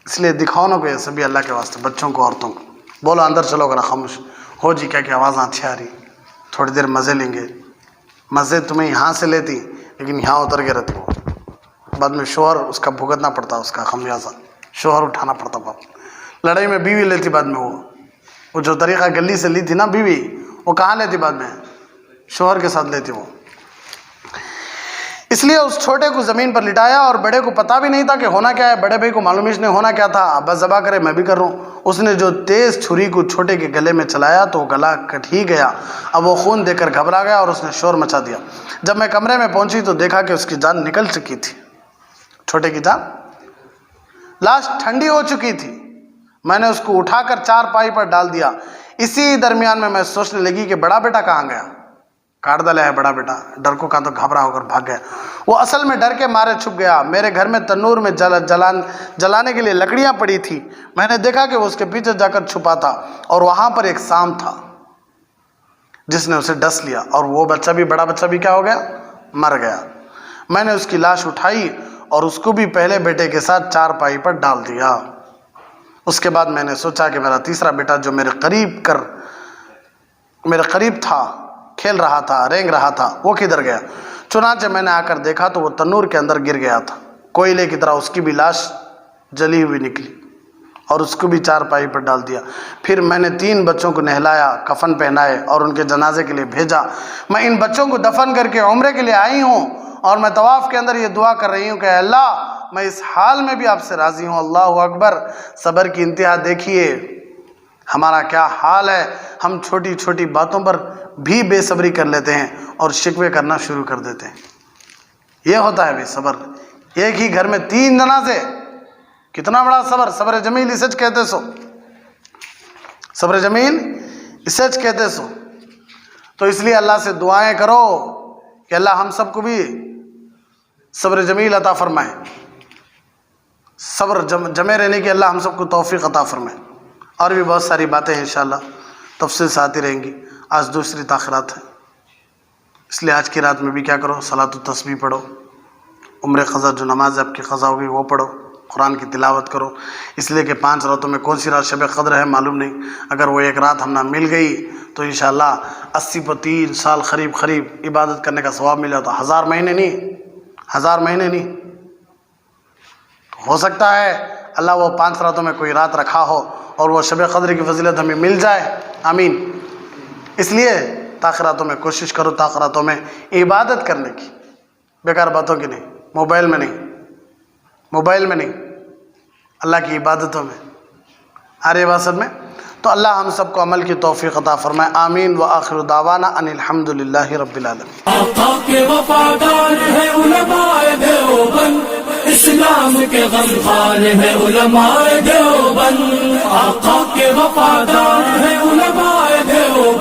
اس لیے دکھاؤ نا کوئی سبھی اللہ کے واسطے، بچوں کو عورتوں کو بولو اندر چلو اگر خاموش ہو جی، کیا کہ آوازاں اچھی آ رہی، تھوڑی دیر مزے لیں گے، مزے تمہیں یہاں سے لیتی لیکن یہاں اتر کے رہتی، وہ بعد میں شوہر اس کا بھگتنا پڑتا، اس کا خمیازہ شوہر اٹھانا پڑتا، باپ لڑائی میں بیوی لیتی بعد میں، وہ جو طریقہ گلی سے لی تھی نا بیوی، وہ کہاں لیتی بعد میں؟ شوہر کے ساتھ لیتی وہ۔ اس لیے اس چھوٹے کو زمین پر لٹایا، اور بڑے کو پتہ بھی نہیں تھا کہ ہونا کیا ہے، بڑے بھائی کو معلوم ہی نہیں ہونا کیا تھا، بس ذبح کرے میں بھی کر رہا ہوں۔ اس نے جو تیز چھری کو چھوٹے کے گلے میں چلایا تو وہ گلا کٹ ہی گیا، اب وہ خون دے کر گھبرا گیا اور اس نے شور مچا دیا۔ جب میں کمرے میں پہنچی تو دیکھا کہ اس کی جان نکل چکی تھی، چھوٹے کی جان، لاش ٹھنڈی ہو چکی تھی۔ میں نے اس کو اٹھا کر چارپائی پر ڈال دیا۔ اسی درمیان میں سوچنے لگی کہ بڑا بیٹا کہاں گیا، کاٹ ڈالا ہے بڑا بیٹا، ڈر کو کہاں تو گھبرا ہو کر بھاگ گیا۔ وہ اصل میں ڈر کے مارے چھپ گیا۔ میرے گھر میں تنور میں جلانے کے لیے لکڑیاں پڑی تھی، میں نے دیکھا کہ وہ اس کے پیچھے جا کر چھپا تھا، اور وہاں پر ایک سانپ تھا جس نے اسے ڈس لیا، اور وہ بچہ بھی، بڑا بچہ بھی کیا ہو گیا، مر گیا۔ میں نے اس کی لاش اٹھائی اور اس کو بھی پہلے بیٹے کے ساتھ چارپائی پر ڈال دیا۔ اس کے بعد میں نے سوچا کہ میرا تیسرا بیٹا جو میرے قریب تھا، کھیل رہا تھا، رینگ رہا تھا، وہ کدھر گیا؟ چنانچہ میں نے آ کر دیکھا تو وہ تنور کے اندر گر گیا تھا، کوئلے کی طرح اس کی بھی لاش جلی ہوئی نکلی اور اس کو بھی چارپائی پر ڈال دیا۔ پھر میں نے 3 بچوں کو نہلایا، کفن پہنائے اور ان کے جنازے کے لیے بھیجا۔ میں ان بچوں کو دفن کر کے عمرے کے لیے آئی ہوں اور میں طواف کے اندر یہ دعا کر رہی ہوں کہ اے اللہ میں اس حال میں بھی آپ سے راضی ہوں۔ اللہ اکبر! صبر کی انتہا دیکھیے ہمارا کیا حال ہے، ہم چھوٹی چھوٹی باتوں پر بھی بے صبری کر لیتے ہیں اور شکوے کرنا شروع کر دیتے ہیں۔ یہ ہوتا ہے بھی صبر، ایک ہی گھر میں 3 جنازے، کتنا بڑا صبر! صبر جمیل اسے کہتے سو، صبر جمیل اسے کہتے سو۔ تو اس لیے اللہ سے دعائیں کرو کہ اللہ ہم سب کو بھی صبر جمیل عطا فرمائے، صبر جمے رہنے کی اللہ ہم سب کو توفیق عطا فرمائے۔ اور بھی بہت ساری باتیں ہیں انشاءاللہ تفصیل سے آتی رہیں گی۔ آج دوسری تاخیرات ہے، اس لیے آج کی رات میں بھی کیا کرو، صلاۃ التسبیح پڑھو، عمر قضا جو نماز آپ کی قضا ہوگی وہ پڑھو، قرآن کی تلاوت کرو، اس لیے کہ 5 راتوں میں کون سی رات شب قدر ہے معلوم نہیں، اگر وہ ایک رات ہم نہ مل گئی تو انشاءاللہ 80 پر 3 سال قریب عبادت کرنے کا ثواب مل جاتا۔ 1000 مہینے نہیں، ہو سکتا ہے اللہ وہ 5 راتوں میں کوئی رات رکھا ہو اور وہ شب قدر کی فضیلت ہمیں مل جائے، آمین۔ اس لیے تاخیراتوں میں کوشش کرو، تاخیراتوں میں عبادت کرنے کی، بیکار باتوں کی نہیں، موبائل میں نہیں، اللہ کی عبادتوں میں، آرے باسط میں۔ تو اللہ ہم سب کو عمل کی توفیق عطا فرمائے، آمین۔ وآخر دعوانا ان الحمدللہ رب العالمین۔ آقا کے وفادار ہے علماء دیوبند، اسلام کے غمخوار ہے علماء دیوبند، آقا کے وفادار ہے علماء